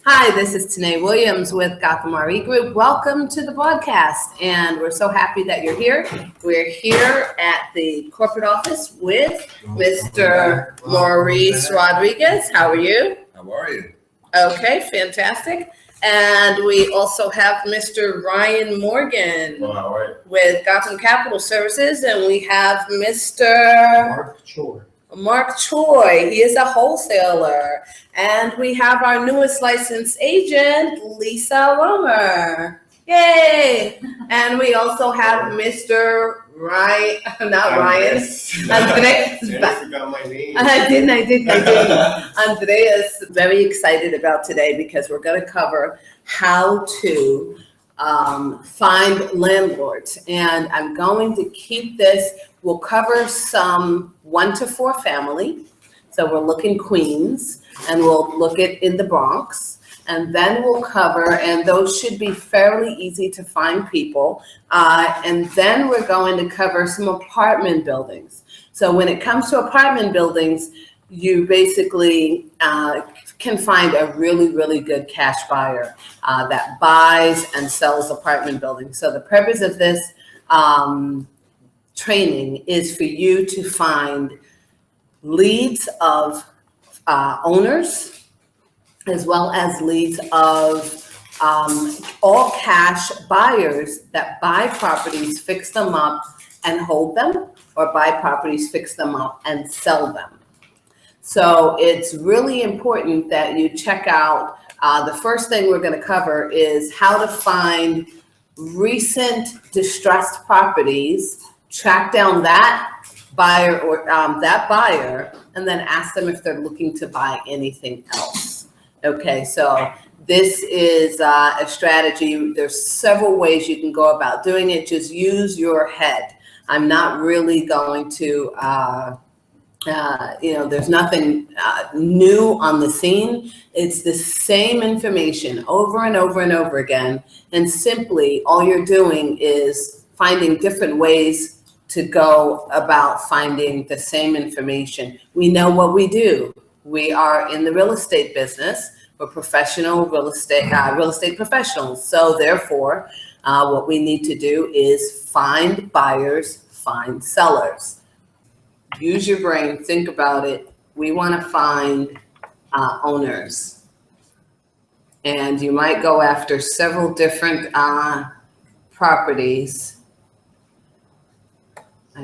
Hi, this is Tanae Williams with Gotham RE Group. Welcome to the podcast, and we're so happy that you're here. We're here at the corporate office with Mr. Maurice Rodriguez. How are you? How are you? Okay, fantastic. And we also have Mr. Ryan Morgan How are you? with Gotham Capital Services, and we have Mr. Mark Choi. He is a wholesaler. And we have our newest licensed agent, Lisa Romer. Yay! And we also have Mr. Ryan, not Ryan. Andreas. I forgot my name. I didn't. Andreas, very excited about today because we're going to cover how to find landlords. And I'm going to keep this, we'll cover some 1 to 4 family. So we're looking Queens, and we'll look at in the Bronx, and then we'll cover, and those should be fairly easy to find people. And then we're going to cover some apartment buildings. So when it comes to apartment buildings, you basically can find a really, really good cash buyer that buys and sells apartment buildings. So the purpose of this training is for you to find leads of owners, as well as leads of all cash buyers that buy properties, fix them up and hold them, or buy properties, fix them up and sell them. So it's really important that you check out, the first thing we're going to cover is how to find recent distressed properties, track down that buyer or that buyer, and then ask them if they're looking to buy anything else. Okay, so this is a strategy. There's several ways you can go about doing it. Just use your head. I'm not really going to, there's nothing new on the scene. It's the same information over and over and over again. And simply all you're doing is finding different ways to go about finding the same information. We know what we do. We are in the real estate business. We're professional real estate professionals. So therefore, what we need to do is find buyers, find sellers. Use your brain, think about it. We want to find owners. And you might go after several different properties.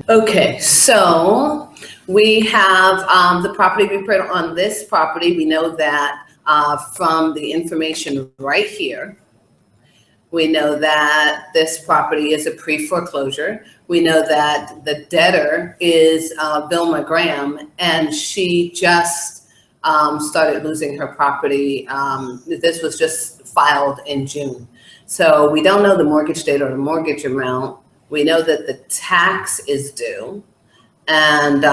Okay, so we have the property we put on this property. We know that from the information right here. We know that this property is a pre-foreclosure. We know that the debtor is Vilma Graham, and she just started losing her property. This was just filed in June. So we don't know the mortgage date or the mortgage amount. We know that the tax is due, and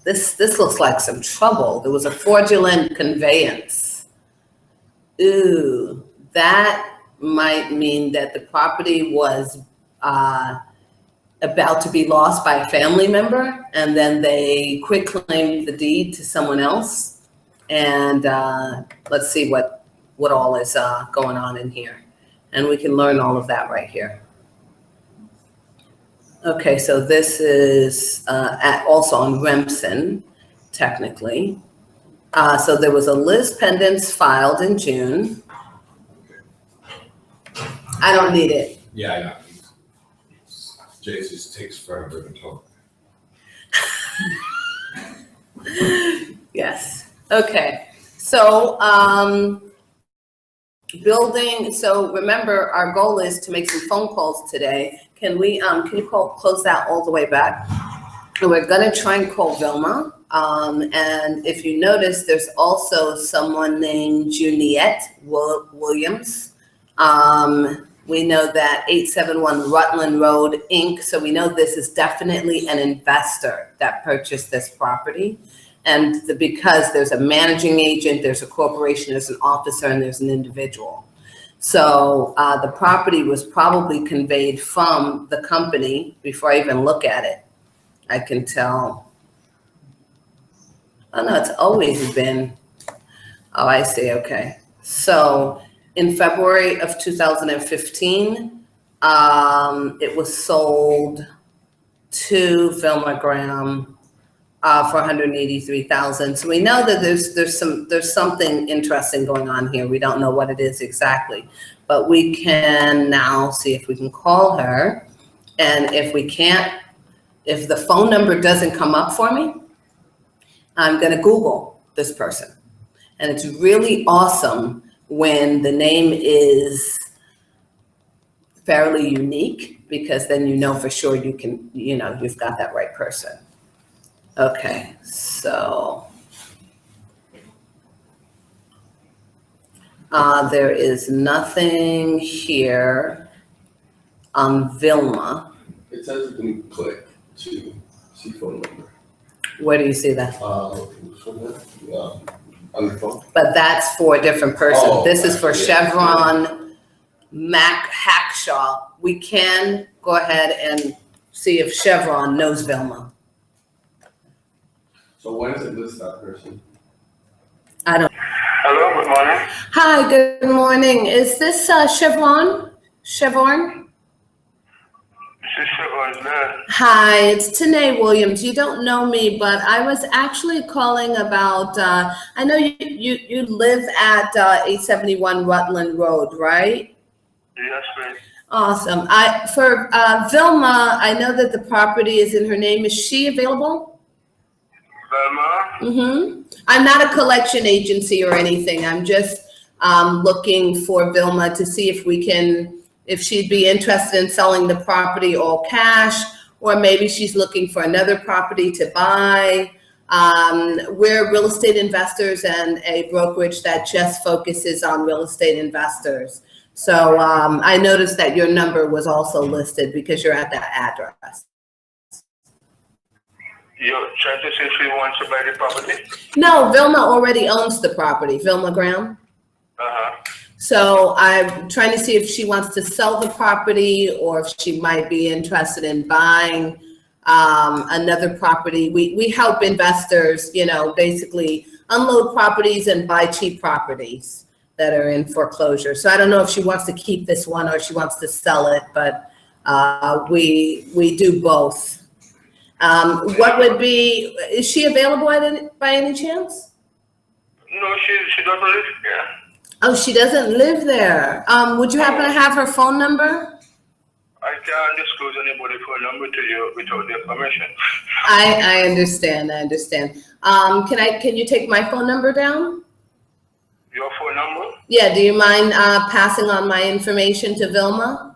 this looks like some trouble. There was a fraudulent conveyance. Ooh, that might mean that the property was about to be lost by a family member, and then they quitclaimed the deed to someone else. And let's see what all is going on in here. And we can learn all of that right here. Okay, so this is also on Remsen, technically. So there was a Liz pendants filed in June. I don't need it. Yeah, I know. Jay just takes forever to talk. Yes. Okay. So building. So remember, our goal is to make some phone calls today. Can we? Can you close that all the way back? And we're gonna try and call Vilma. And if you notice, there's also someone named Juniette Williams. We know that 871 Rutland Road, Inc. So we know this is definitely an investor that purchased this property. And because there's a managing agent, there's a corporation, there's an officer, and there's an individual. So the property was probably conveyed from the company before I even look at it. I can tell. Oh no, it's always been Oh, I see, okay. So in February of 2015, it was sold to Vilma Graham for 183,000. So we know that there's something interesting going on here. We don't know what it is exactly, but we can now see if we can call her. And if we can't, if the phone number doesn't come up for me, I'm going to Google this person. And it's really awesome when the name is fairly unique, because then you know for sure you can, you know, you've got that right person. Okay, so there is nothing here on Vilma. It says you can click to see phone number. Where do you see that? On the phone. But that's for a different person. Oh, This is for actually, Chevron Mac Hackshaw. We can go ahead and see if Chevron knows Vilma. So when does it list that person? I don't. Hello, good morning. Hi, good morning. Is this Chevron? Chevron? This is Chevron's there. Hi, it's Tanae Williams. You don't know me, but I was actually calling about, I know you live at 871 Rutland Road, right? Yes, please. Awesome. For Vilma, I know that the property is in her name. Is she available? Velma? I'm not a collection agency or anything. I'm just looking for Vilma to see if we can, if she'd be interested in selling the property all cash, or maybe she's looking for another property to buy. We're real estate investors and a brokerage that just focuses on real estate investors. So I noticed that your number was also listed because you're at that address. You're trying to see if she wants to buy the property? No, Vilma already owns the property, Vilma Graham. So I'm trying to see if she wants to sell the property or if she might be interested in buying another property. We help investors, you know, basically unload properties and buy cheap properties that are in foreclosure. So I don't know if she wants to keep this one or if she wants to sell it, but we do both. What would be, is she available by any chance? No, she doesn't live here. Oh, she doesn't live there. Would you happen to have her phone number? I can't disclose anybody's phone number to you without their permission. I understand, I understand. Can you take my phone number down? Your phone number? Yeah, do you mind passing on my information to Vilma?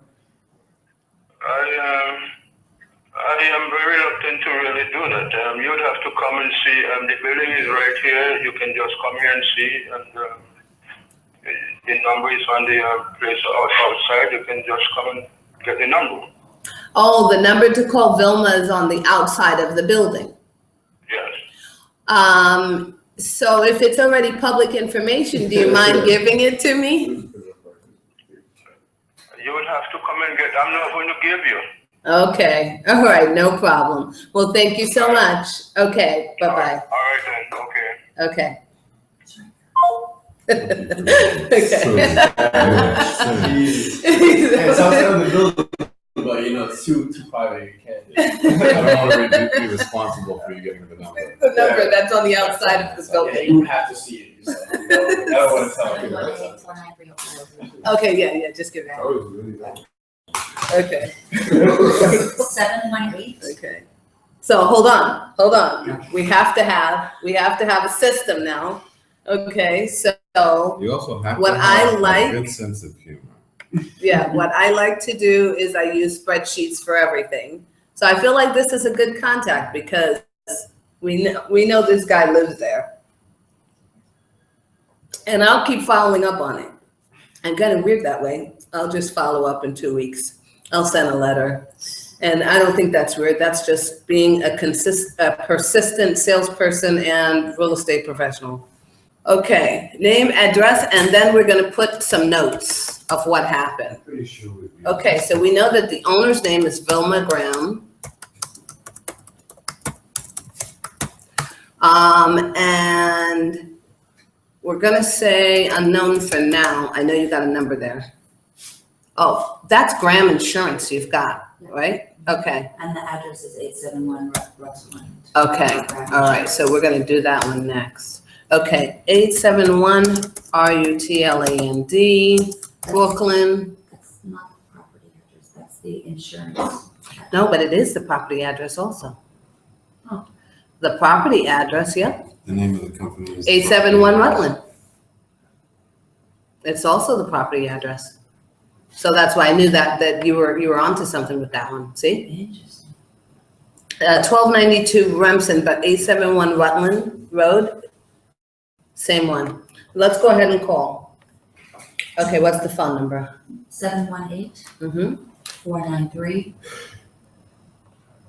I am very reluctant to really do that. You would have to come and see. The building is right here. You can just come here and see. And the number is on the place outside. You can just come and get the number. Oh, the number to call Vilma is on the outside of the building. Yes. So if it's already public information, do you mind giving it to me? You would have to come and get. I'm not going to give you. Okay, all right, no problem. Well, thank you so much. Okay, bye-bye. All right then, okay. It's outside of the building, but you know, it's too private. You can't. I don't want to be responsible for you getting the number. The number that's on the outside of the Yeah, building. you would have to see it. Yourself. I don't want to tell you. Okay, yeah, just give it. That was really bad. Okay, 718. okay. So hold on. We have to have a system now. Okay, so You also have What to I have like- a good sense of humor. yeah, what I like to do is I use spreadsheets for everything. So I feel like this is a good contact because we know this guy lives there. And I'll keep following up on it. I'm kind of weird that way. I'll just follow up in 2 weeks. I'll send a letter. And I don't think that's weird. That's just being a persistent salesperson and real estate professional. Okay, name, address, and then we're going to put some notes of what happened. Pretty sure we'd be- Okay, so we know that the owner's name is Vilma Graham. And we're gonna say unknown for now. I know you got a number there. Oh, that's Graham Insurance you've got, right? Okay, And the address is 871 Russell. okay, all right, so we're gonna do that one next. Okay, 871 RUTLAND, Brooklyn. That's not the property address, that's the insurance. No, but it is the property address also. Oh. The property address, yep, The name of the company is. 871 Rutland. It's also the property address. So that's why I knew that you were onto something with that one, see? Interesting. 1292 Remsen, but 871 Rutland Road, same one. Let's go ahead and call. Okay, what's the phone number? 718 493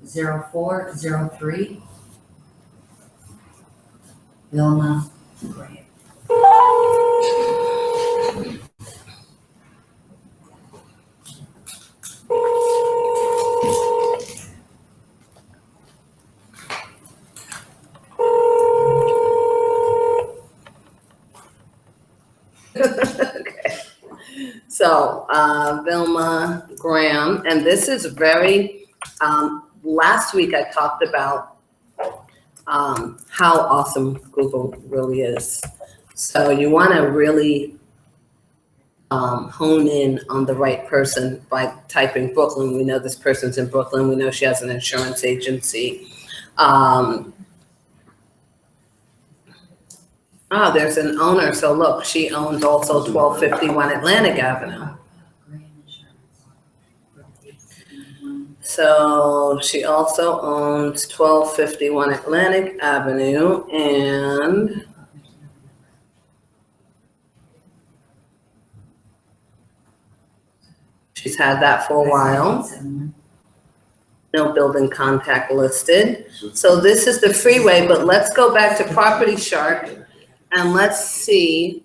0403. Vilma Graham. Okay. So, Vilma Graham, and this is very, last week I talked about how awesome Google really is. So you want to really hone in on the right person by typing Brooklyn. We know this person's in Brooklyn. We know she has an insurance agency. Oh, there's an owner. So look, she owns also 1251 Atlantic Avenue. So she also owns 1251 Atlantic Avenue, and she's had that for a while. No building contact listed. So this is the freeway, but let's go back to Property Shark and let's see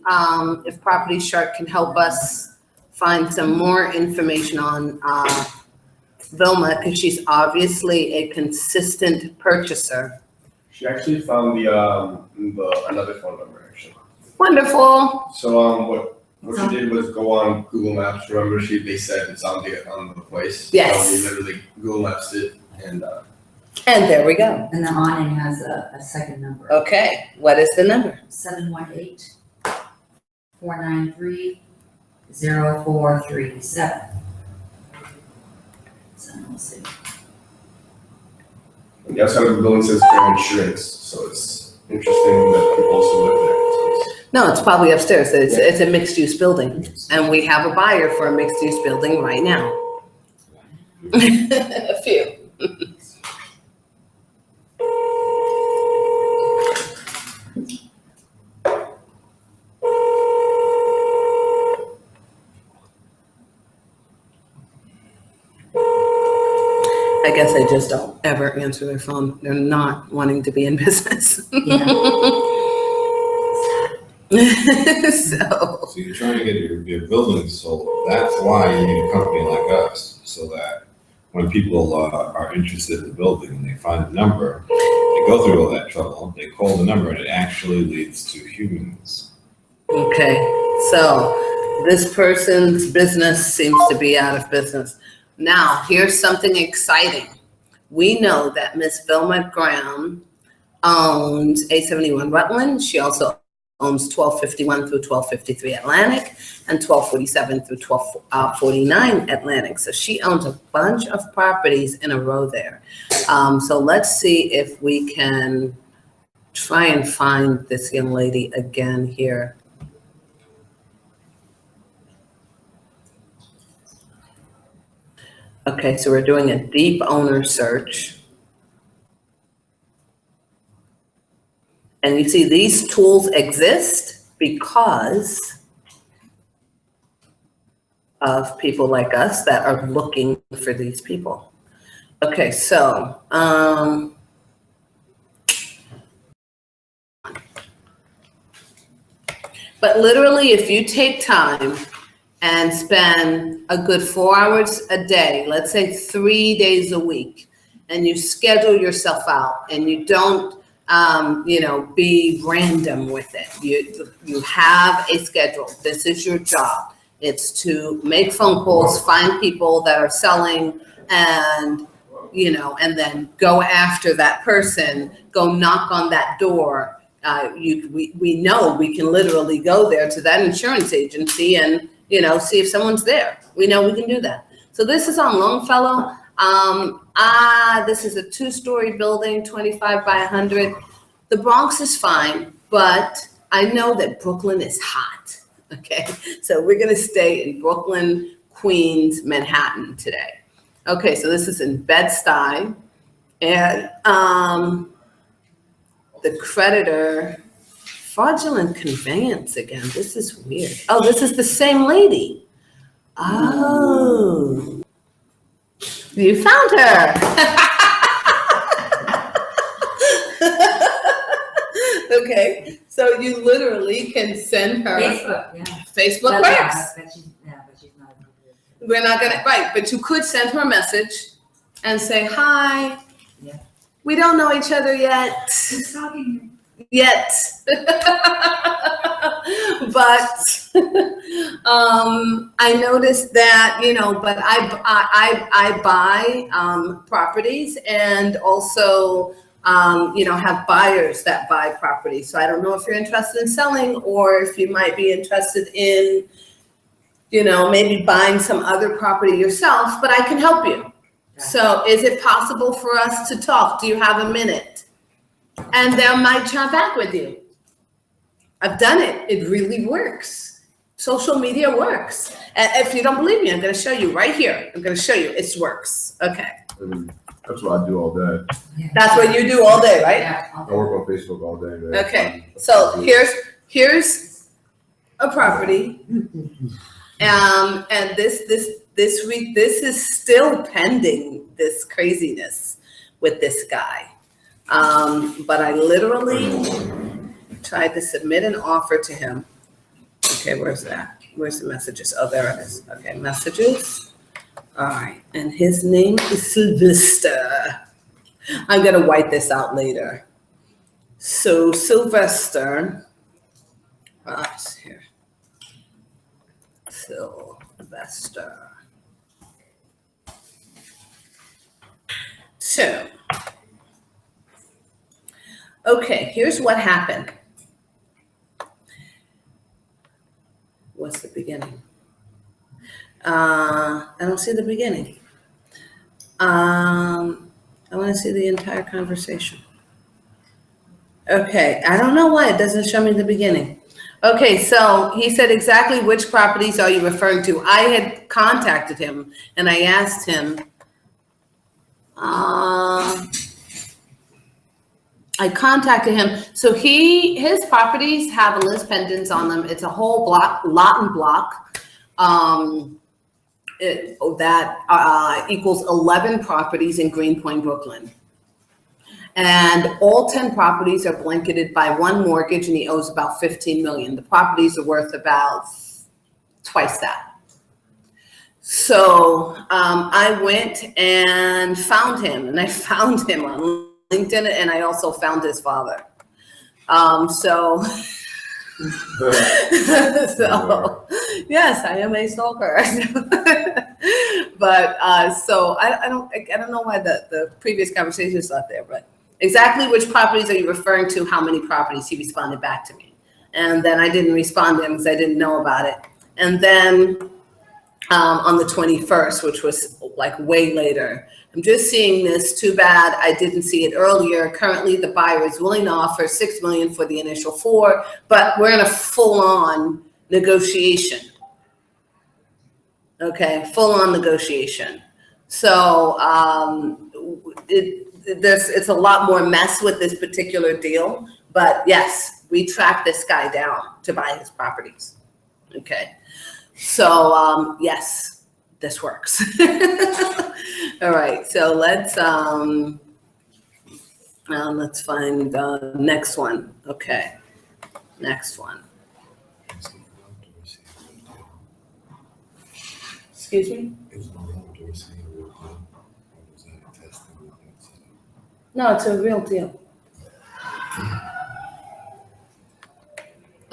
if Property Shark can help us find some more information on Vilma, because she's obviously a consistent purchaser. She actually found the another phone number actually. Wonderful. So what she did was go on Google Maps. Remember, they said it's on the place. Yes. So we literally Google Maps it and. And there we go. And the awning has a second number. Okay, what is the number? 718 493 0437. So we'll see. And the outside of the building says Graham Insurance, so it's interesting that people also live there. So No, it's probably upstairs. It's a mixed-use building, and we have a buyer for a mixed-use building right now. A few. I guess I just don't ever answer their phone. They're not wanting to be in business. Yeah. So you're trying to get your building sold. That's why you need a company like us, so that when people are interested in the building and they find the number, they go through all that trouble, they call the number, and it actually leads to humans. okay, so this person's business seems to be out of business. Now, here's something exciting. We know that Miss Vilma Graham owns 871 Rutland. She also owns 1251 through 1253 Atlantic and 1247 through 1249 Atlantic. So she owns a bunch of properties in a row there. So let's see if we can try and find this young lady again here. Okay, so we're doing a deep owner search. And you see these tools exist because of people like us that are looking for these people. Okay, so, but literally if you take time and spend a good 4 hours a day, let's say 3 days a week, and you schedule yourself out and you don't be random with it. You have a schedule. This is your job. It's to make phone calls, find people that are selling, and then go after that person, go knock on that door. We know we can literally go there to that insurance agency and, see if someone's there. We know we can do that. So this is on Longfellow. This is a 2-story building, 25 by 100. The Bronx is fine, but I know that Brooklyn is hot. Okay, so we're gonna stay in Brooklyn, Queens, Manhattan today. Okay, so this is in Bed-Stuy, and the creditor, fraudulent conveyance again. This is weird. Oh, this is the same lady. Oh, you found her. Okay, so you literally can send her Facebook, yeah. Facebook But works. but she's not. We're not gonna, right, but you could send her a message and say, hi. Yeah. We don't know each other yet. Who's talking? Yet. But I noticed that, but I buy properties, and also have buyers that buy properties. So I don't know if you're interested in selling, or if you might be interested in, maybe buying some other property yourself, but I can help you. So is it possible for us to talk? Do you have a minute? And they might chat back with you. I've done it. It really works. Social media works. And if you don't believe me, I'm going to show you right here. I'm going to show you. It works. Okay. That's what I do all day. Yeah. That's what you do all day, right? Yeah. I work on Facebook all day, man. Okay. So here's a property. And this is still pending, this craziness with this guy. But I literally tried to submit an offer to him. Okay, where's that? Where's the messages? Oh, there it is. Okay, messages. All right, and his name is Sylvester. I'm gonna white this out later. So Sylvester, here. Sylvester. So, okay, here's what happened. What's the beginning? I don't see the beginning. I want to see the entire conversation. Okay, I don't know why it doesn't show me the beginning. Okay, so he said, exactly which properties are you referring to? I had contacted him and I asked him, I contacted him. So his properties have Liz pendants on them. It's a whole block, lot and block. That equals 11 properties in Greenpoint, Brooklyn. And all 10 properties are blanketed by one mortgage, and he owes about $15 million. The properties are worth about twice that. So I went and found him, and I found him on LinkedIn, and I also found his father. So yes, I am a stalker. But so I don't know why the previous conversation is not there, but exactly which properties are you referring to? How many properties? He responded back to me. And then I didn't respond to him because I didn't know about it. And then on the 21st, which was like way later, I'm just seeing this. Too bad I didn't see it earlier. Currently, the buyer is willing to offer $6 million for the initial 4, but we're in a full-on negotiation. Okay, full-on negotiation. So it's a lot more mess with this particular deal, but yes, we tracked this guy down to buy his properties. Okay, so yes, this works. All right, so let's find the next one. Okay, next one. Excuse me? No, it's a real deal.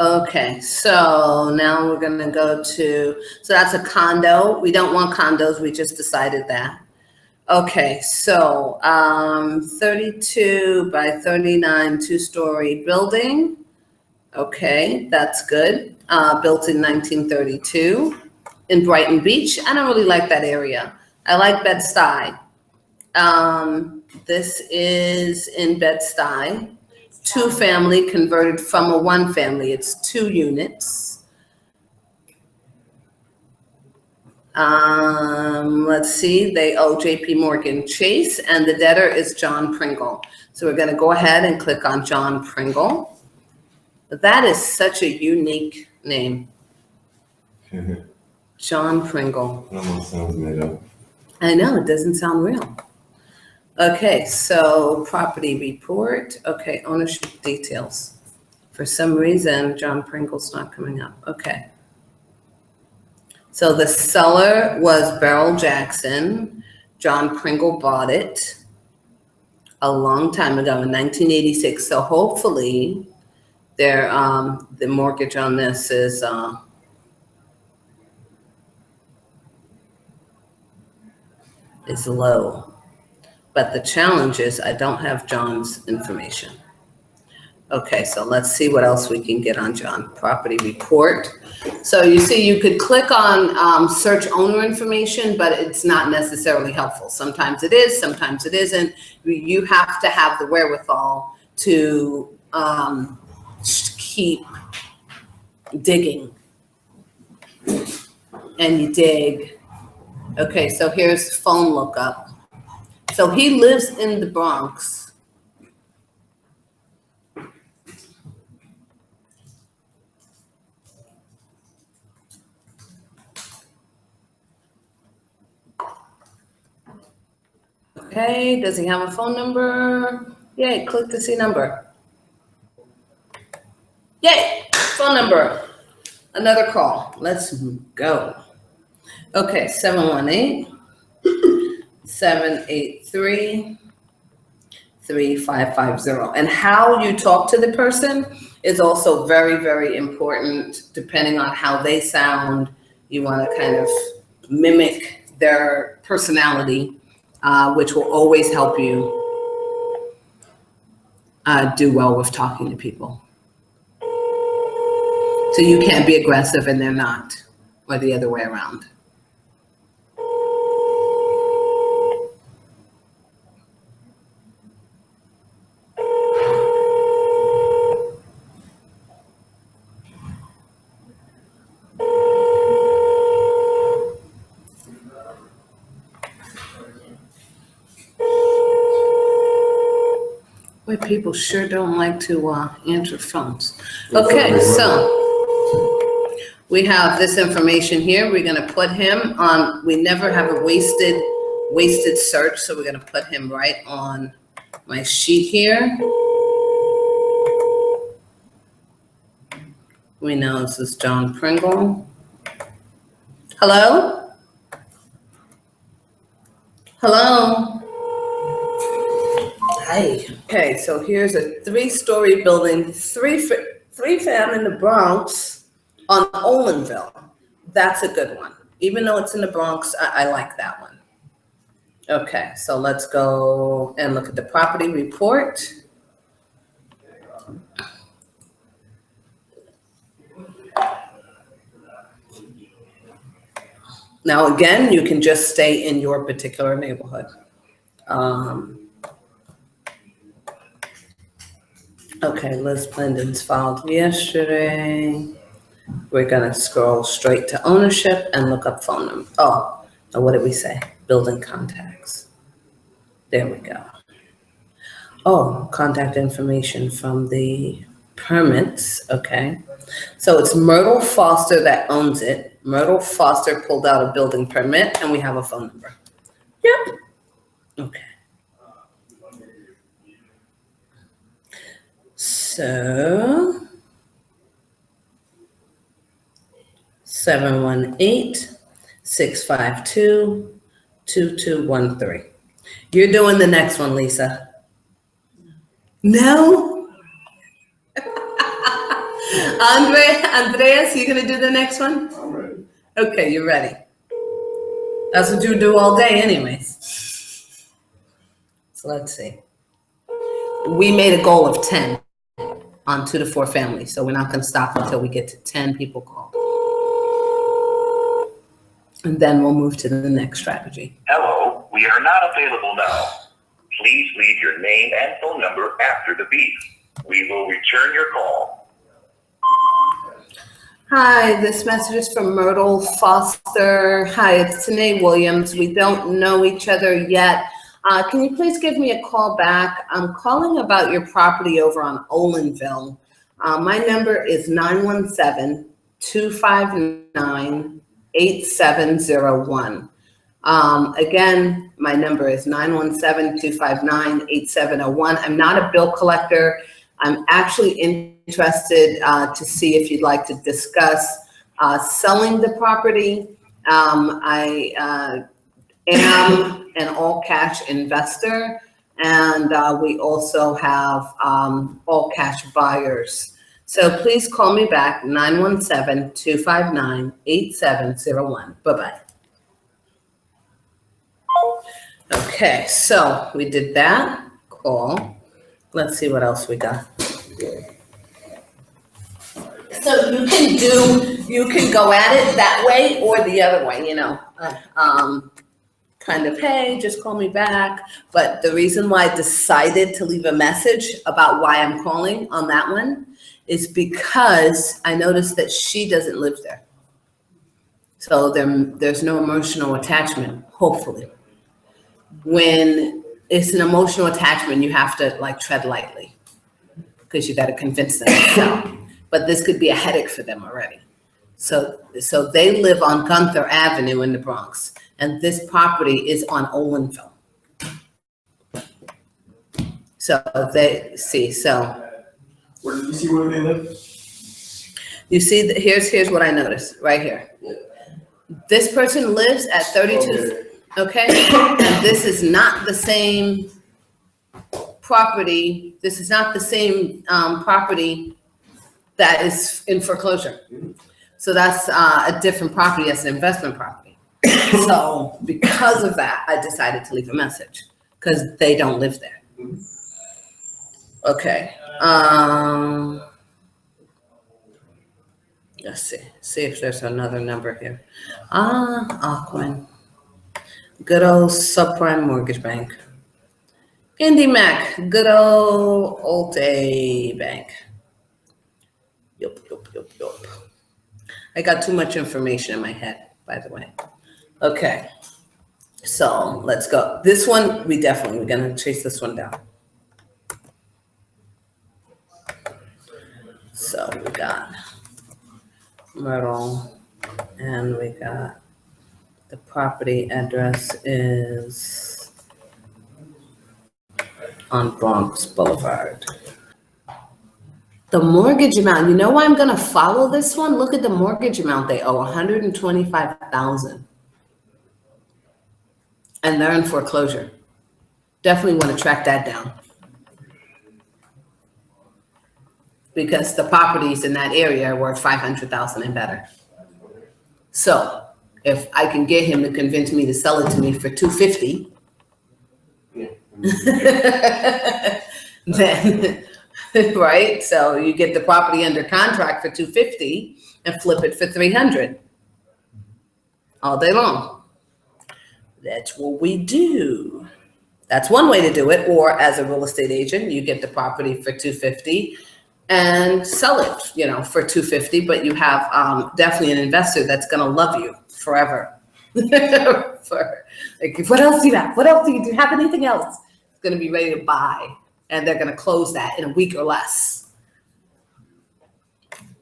Okay, so now we're gonna go to, so that's a condo. We don't want condos, we just decided that. Okay, so 32 by 39 two-story building. Okay, that's good. Built in 1932 in Brighton Beach. I don't really like that area. I like Bed-Stuy. This is in Bed-Stuy. Two family converted from a one family. It's 2 units. Let's see, they owe JP Morgan Chase and the debtor is John Pringle. So we're gonna go ahead and click on John Pringle. That is such a unique name. John Pringle. It almost sounds made up. I know, it doesn't sound real. Okay, so property report. Okay, ownership details. For some reason, John Pringle's not coming up. Okay. So the seller was Beryl Jackson. John Pringle bought it a long time ago in 1986. So hopefully the mortgage on this is low. But the challenge is I don't have John's information. Okay, so let's see what else we can get on John. Property report. So you see, you could click on search owner information, but it's not necessarily helpful. Sometimes it is, sometimes it isn't. You have to have the wherewithal to keep digging. And you dig. Okay, so here's phone lookup. So he lives in the Bronx. Okay, does he have a phone number? Yay, click to see number. Yay, phone number. Another call. Let's go. Okay, 718-783-3550. And how you talk to the person is also very, very important depending on how they sound. You want to kind of mimic their personality, which will always help you do well with talking to people. So you can't be aggressive and they're not, or the other way around. Boy, people sure don't like to answer phones. Okay, so we have this information here. We're gonna put him on, we never have a wasted search, so we're gonna put him right on my sheet here. We know this is John Pringle. Hello? Hello? Hi. Okay, so here's a 3-story building, three fam in the Bronx on Olinville. That's a good one. Even though it's in the Bronx, I like that one. Okay, so let's go and look at the property report. Now, again, you can just stay in your particular neighborhood. Okay, Liz Blendon's filed yesterday. We're gonna scroll straight to ownership and look up phone number. Oh, what did we say? Building contacts. There we go. Oh, contact information from the permits, okay. So it's Myrtle Foster that owns it. Myrtle Foster pulled out a building permit and we have a phone number. Yep, okay. So 718-652-2213. You're doing the next one, Lisa. No? Andreas, you gonna do the next one? I'm ready. Okay, you're ready. That's what you do all day anyways. So let's see. We made a goal of 10 on 2 to 4 families, so we're not gonna stop until we get to 10 people called. And then we'll move to the next strategy. Hello, we are not available now. Please leave your name and phone number after the beep. We will return your call. Hi, this message is from Myrtle Foster. Hi, it's Tanae Williams. We don't know each other yet. Can you please give me a call back? I'm calling about your property over on Olinville. My number is 917-259-8701. Again, my number is 917-259-8701. I'm not a bill collector. I'm actually interested to see if you'd like to discuss selling the property. I am an all-cash investor, and we also have all-cash buyers. So please call me back, 917-259-8701. Bye-bye. Okay, so we did that call. Let's see what else we got. So you can go at it that way or the other way, you know. Kind of, hey, just call me back. But the reason why I decided to leave a message about why I'm calling on that one is because I noticed that she doesn't live there. So there's no emotional attachment, hopefully. When it's an emotional attachment, you have to like tread lightly because you got to convince them to sell. But this could be a headache for them already. So they live on Gunther Avenue in the Bronx, and this property is on Olinville. So they see, so. Where did you see where they live? You see, here's what I noticed right here. This person lives at 32, okay? And this is not the same property. This is not the same property that is in foreclosure. So that's a different property. That's an investment property. So because of that, I decided to leave a message because they don't live there. Okay. Let's see if there's another number here. Aquin. Good old subprime mortgage bank. Indy Mac, good old Alte Bank. Yup. I got too much information in my head, by the way. Okay, so let's go. This one, we're gonna chase this one down. So we got Myrtle, and we got the property address is on Bronx Boulevard. The mortgage amount, you know why I'm gonna follow this one? Look at the mortgage amount they owe, $125,000. And they're in foreclosure. Definitely wanna track that down. Because the properties in that area are worth $500,000 and better. So if I can get him to convince me to sell it to me for $250, then, right? So you get the property under contract for $250 and flip it for $300 all day long. That's what we do. That's one way to do it. Or as a real estate agent, you get the property for $250 and sell it, for $250. But you have definitely an investor that's going to love you forever. What else do you have? What else do you have? Anything else? It's going to be ready to buy. And they're going to close that in a week or less.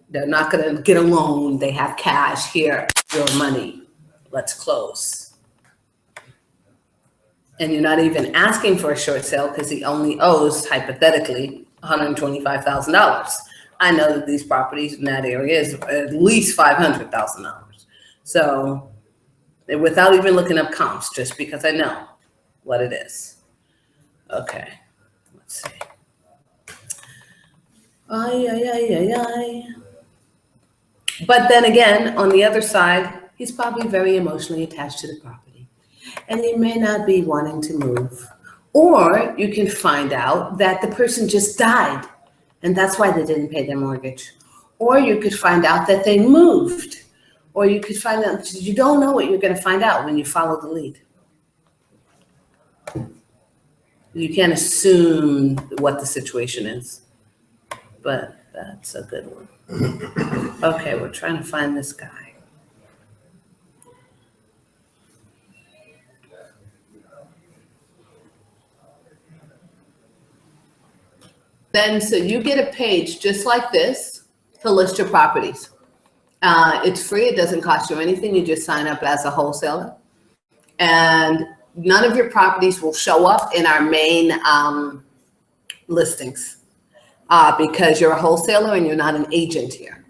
They're not going to get a loan. They have cash here, your money. Let's close. And you're not even asking for a short sale because he only owes, hypothetically, $125,000. I know that these properties in that area is at least $500,000. So without even looking up comps, just because I know what it is. Okay. Let's see. But then again, on the other side, he's probably very emotionally attached to the property. And he may not be wanting to move. Or you can find out that the person just died and that's why they didn't pay their mortgage. Or you could find out that they moved. Or you could find out, you don't know what you're going to find out when you follow the lead. You can't assume what the situation is. But that's a good one. Okay, we're trying to find this guy. Then, so you get a page just like this to list your properties. It's free, it doesn't cost you anything, you just sign up as a wholesaler. And none of your properties will show up in our main listings because you're a wholesaler and you're not an agent here.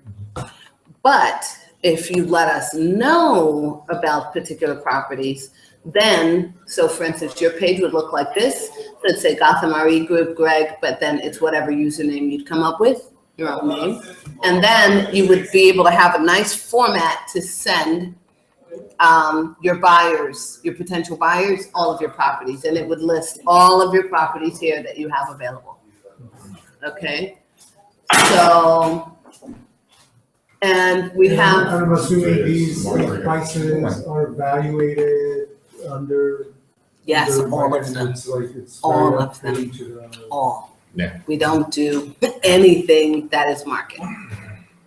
But if you let us know about particular properties, then, so for instance, your page would look like this. Let's say Gotham RE Group, Greg, but then it's whatever username you'd come up with, your own name. And then you would be able to have a nice format to send your buyers, your potential buyers, all of your properties. And it would list all of your properties here that you have available. Okay, so, and we have. I'm assuming these prices are evaluated under. Yes, under all of them. It's like it's All right of up them. to the- All. Yeah. We don't do anything that is market.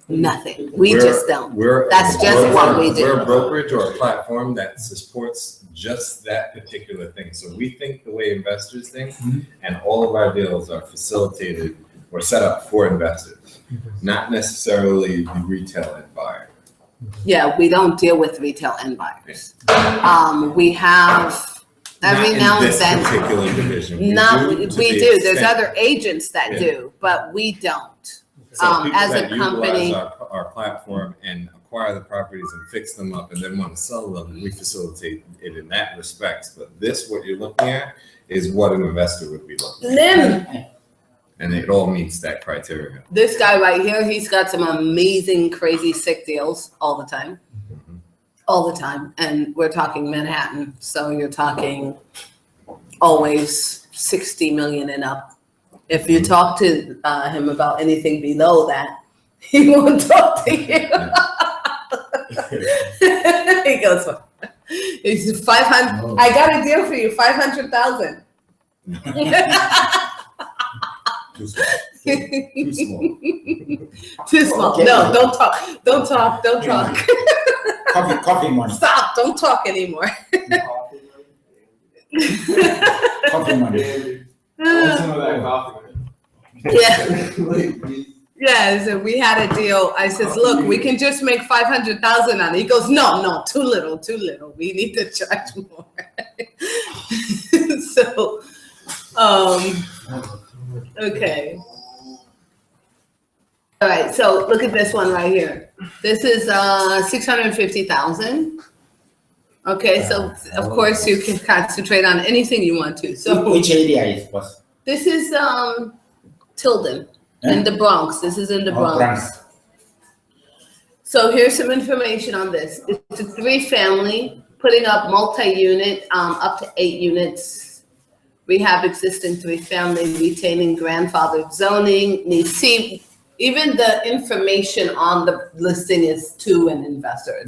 Nothing. We just don't. That's just what we do. We're a brokerage or a platform that supports just that particular thing. So we think the way investors think, and all of our deals are facilitated or set up for investors, not necessarily the retail end buyer. Yeah, we don't deal with retail end buyers. We have every now and then. Not in this particular division. Not, we to the do. There's extent- other agents that Yeah. do, but we don't. So people as a that company- utilize our platform and acquire the properties and fix them up and then want to sell them, we facilitate it in that respect. But this, what you're looking at, is what an investor would be looking at. And it all meets that criteria. This guy right here, he's got some amazing, crazy, sick deals all the time. All the time. And we're talking Manhattan. So you're talking always 60 million and up. If you talk to him about anything below that, he won't talk to you. He goes, he's 500. I got a deal for you, 500,000. Too small. Too small. Too small. Okay. No, don't talk. Don't talk. Don't talk. Coffee money. Stop. Don't talk anymore. Coffee money. Yeah. Yeah, so we had a deal. I says, look, we can just make 500,000 on it. He goes, no, too little. We need to charge more. So, okay. All right, so look at this one right here. This is 650,000. Okay, so of course you can concentrate on anything you want to. So Which area is was? this is Tilden in the Bronx. This is in the Bronx. So here's some information on this. It's a 3-family, putting up multi-unit, up to 8 units. Rehab existing 3-family, retaining grandfathered zoning. And you see, even the information on the listing is to an investor.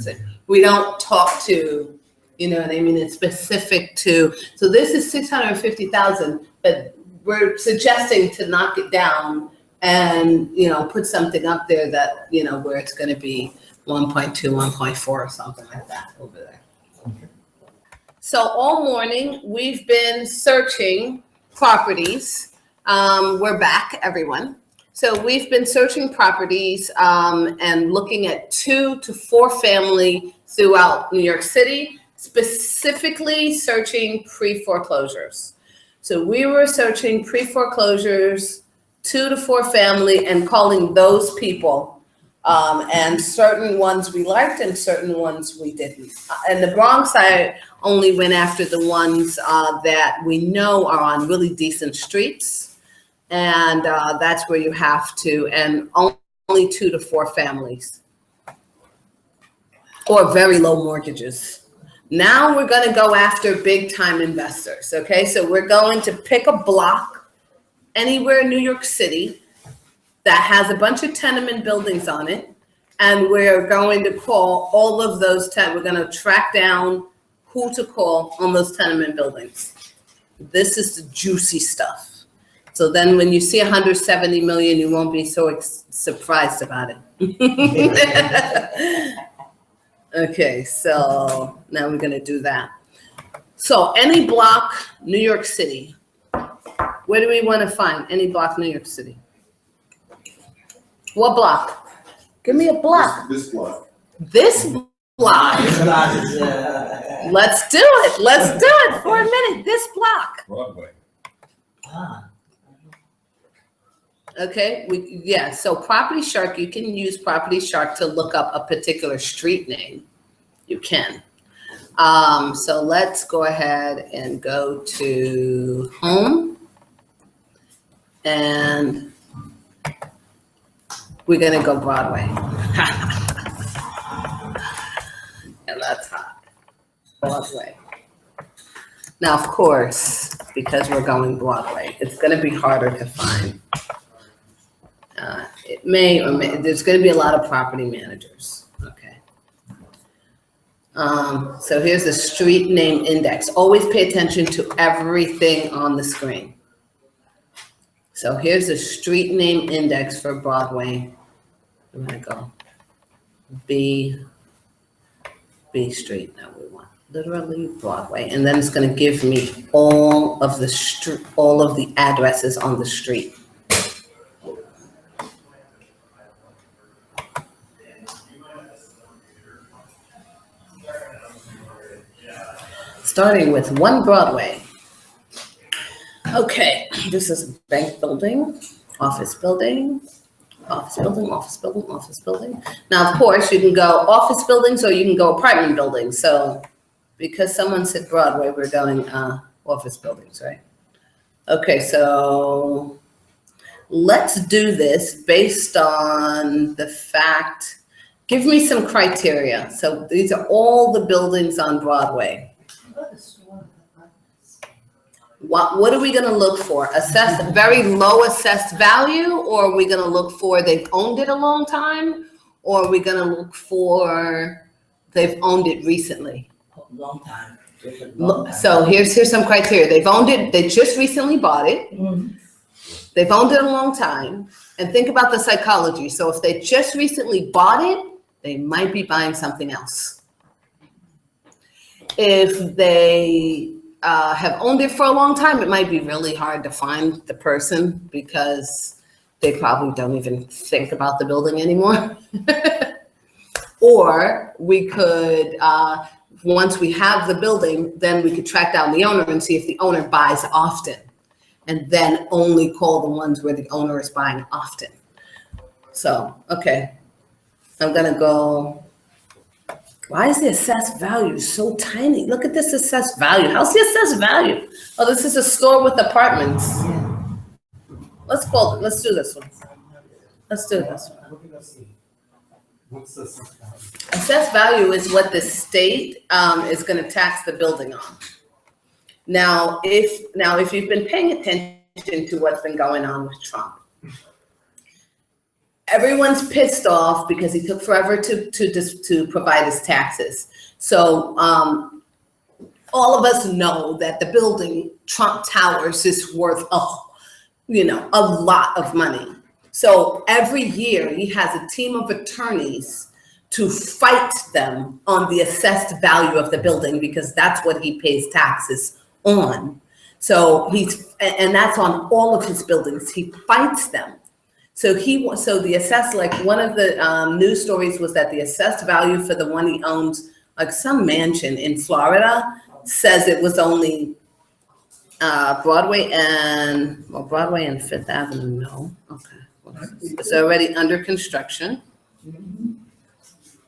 We don't talk to, you know what I mean? It's specific to, so this is 650,000, but we're suggesting to knock it down and, you know, put something up there that, you know, where it's going to be 1.2, 1.4 or something like that over there. So all morning we've been searching properties. We're back, everyone. So we've been searching properties and looking at 2 to 4 family throughout New York City, specifically searching pre-foreclosures. So we were searching pre-foreclosures, 2 to 4 family, and calling those people. And certain ones we liked and certain ones we didn't. In the Bronx, I only went after the ones that we know are on really decent streets. And that's where you have to, and only 2 to 4 families. or very low mortgages. Now we're going to go after big time investors. Okay, so we're going to pick a block anywhere in New York City that has a bunch of tenement buildings on it. And we're going to call all of those we're going to track down who to call on those tenement buildings. This is the juicy stuff. So then when you see 170 million, you won't be so surprised about it. Okay, so now we're going to do that. So any block, New York City. Where do we want to find any block, New York City? What block? Give me a block. This block. This block. Let's do it. Let's do it for a minute. This block. Broadway. Okay, so Property Shark, you can use Property Shark to look up a particular street name. You can. So let's go ahead and go to home. And we're going to go Broadway. And that's hot. Broadway. Now, of course, because we're going Broadway, it's going to be harder to find. It may or may, there's going to be a lot of property managers. Okay. So here's the street name index. Always pay attention to everything on the screen. So here's the street name index for Broadway. I'm going to go B Street. Now we want literally Broadway, and then it's going to give me all of the addresses on the street. Starting with 1 Broadway. Okay, this is a bank building, office building, office building, office building, office building. Now, of course, you can go office buildings or you can go apartment buildings. So because someone said Broadway, we're going office buildings, right? Okay, so let's do this based on the fact, give me some criteria. So these are all the buildings on Broadway. What are we going to look for? Very low assessed value, or are we going to look for they've owned it a long time, or are we going to look for they've owned it recently? Long time. So here's some criteria. They've owned it. They just recently bought it. They've owned it a long time. And think about the psychology. So if they just recently bought it, they might be buying something else. If they have owned it for a long time, it might be really hard to find the person because they probably don't even think about the building anymore. Or we could, once we have the building, then we could track down the owner and see if the owner buys often, and then only call the ones where the owner is buying often. So, okay, I'm gonna go. Why is the assessed value so tiny? Look at this assessed value. How's the assessed value? Oh, this is a store with apartments. Let's do this one. Let's do this one. What's the assessed value? Assessed value is what the state is going to tax the building on. Now, if you've been paying attention to what's been going on with Trump, everyone's pissed off because he took forever to provide his taxes. So all of us know that the building Trump Towers is worth a lot of money. So every year he has a team of attorneys to fight them on the assessed value of the building because that's what he pays taxes on. So and that's on all of his buildings. He fights them. So the assessed, like one of the news stories was that the assessed value for the one he owns, like some mansion in Florida, says it was only Broadway and Fifth Avenue. No, okay, it's already under construction.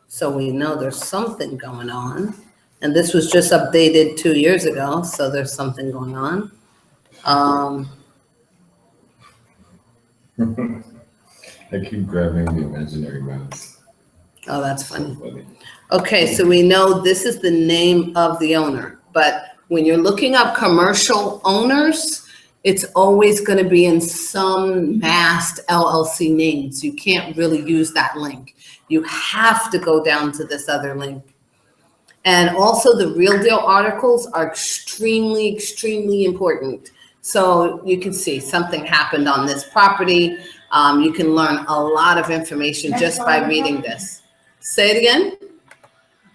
So we know there's something going on, and this was just updated 2 years ago. So there's something going on. I keep grabbing the imaginary mouse. Oh, that's funny. Okay, so we know this is the name of the owner, but when you're looking up commercial owners, it's always going to be in some masked LLC names. You can't really use that link. You have to go down to this other link. And also the Real Deal articles are extremely, extremely important. So you can see something happened on this property. You can learn a lot of information just by reading this. Say it again.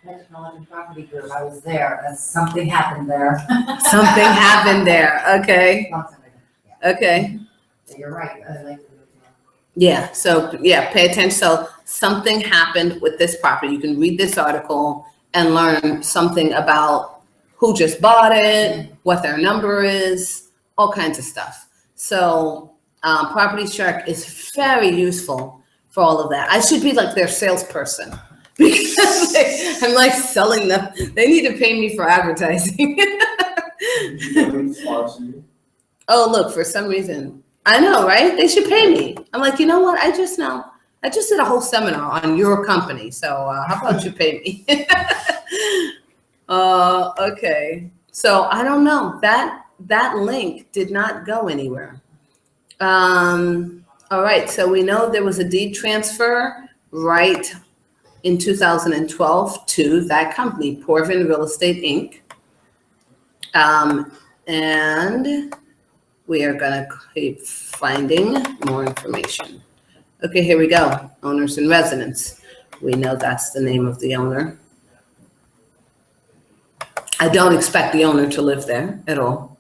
Metropolitan Property Group, I was there, something happened there. Something happened there, okay, Long time ago. okay. Yeah. You're right, I like the. Yeah, so, yeah, pay attention. So something happened with this property. You can read this article and learn something about who just bought it, what their number is, all kinds of stuff. So Property Shark is very useful for all of that. I should be like their salesperson because I'm like selling them. They need to pay me for advertising. Oh, look, for some reason, I know, right? They should pay me. I'm like, you know what? I just did a whole seminar on your company. So how about you pay me? Okay. So I don't know. That link did not go anywhere. All right. So we know there was a deed transfer right in 2012 to that company, Porvin Real Estate, Inc. And we are going to keep finding more information. Okay, here we go. Owners and residents. We know that's the name of the owner. I don't expect the owner to live there at all.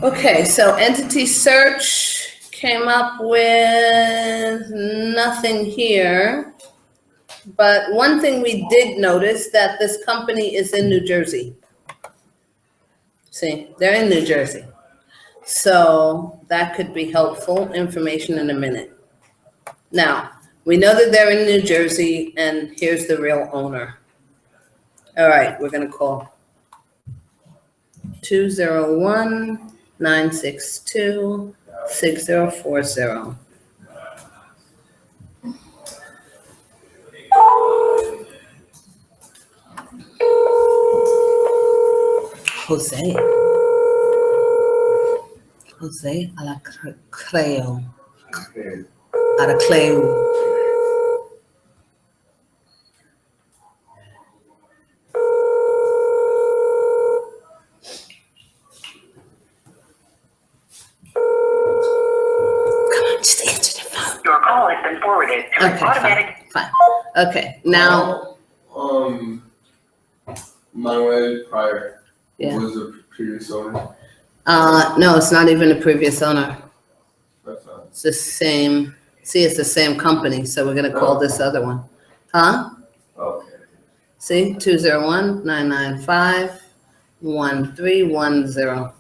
Okay, so entity search came up with nothing here. But one thing we did notice that this company is in New Jersey. See, they're in New Jersey. So that could be helpful information in a minute. Now, we know that they're in New Jersey and here's the real owner. All right, we're gonna call 201-962-6040. Jose Aracleo. Just answer the phone. Your call has been forwarded to an automatic. Fine. Okay, now. Manuel Pryor Yeah. was a previous owner. No, it's not even a previous owner. That's not. It's the same. See, it's the same company, so we're gonna call this other one. Huh? Okay. See, 201-995-1310.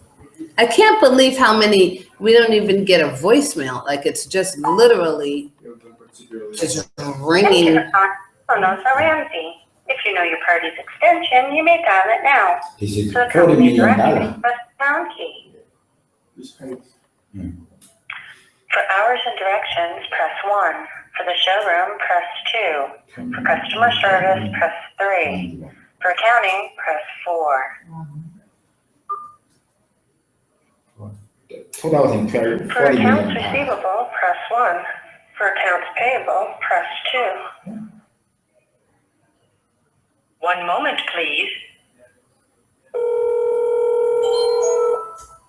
I can't believe how many, we don't even get a voicemail. Like, it's just literally just ringing. Ramsey. If you know your party's extension, you may dial it now. This is So $40 company million. directory, press the pound key. For hours and directions, press 1. For the showroom, press 2. For customer service, press 3. For accounting, press 4. 2012, For 40 accounts million. receivable, press 1. For accounts payable, press 2. One moment, please.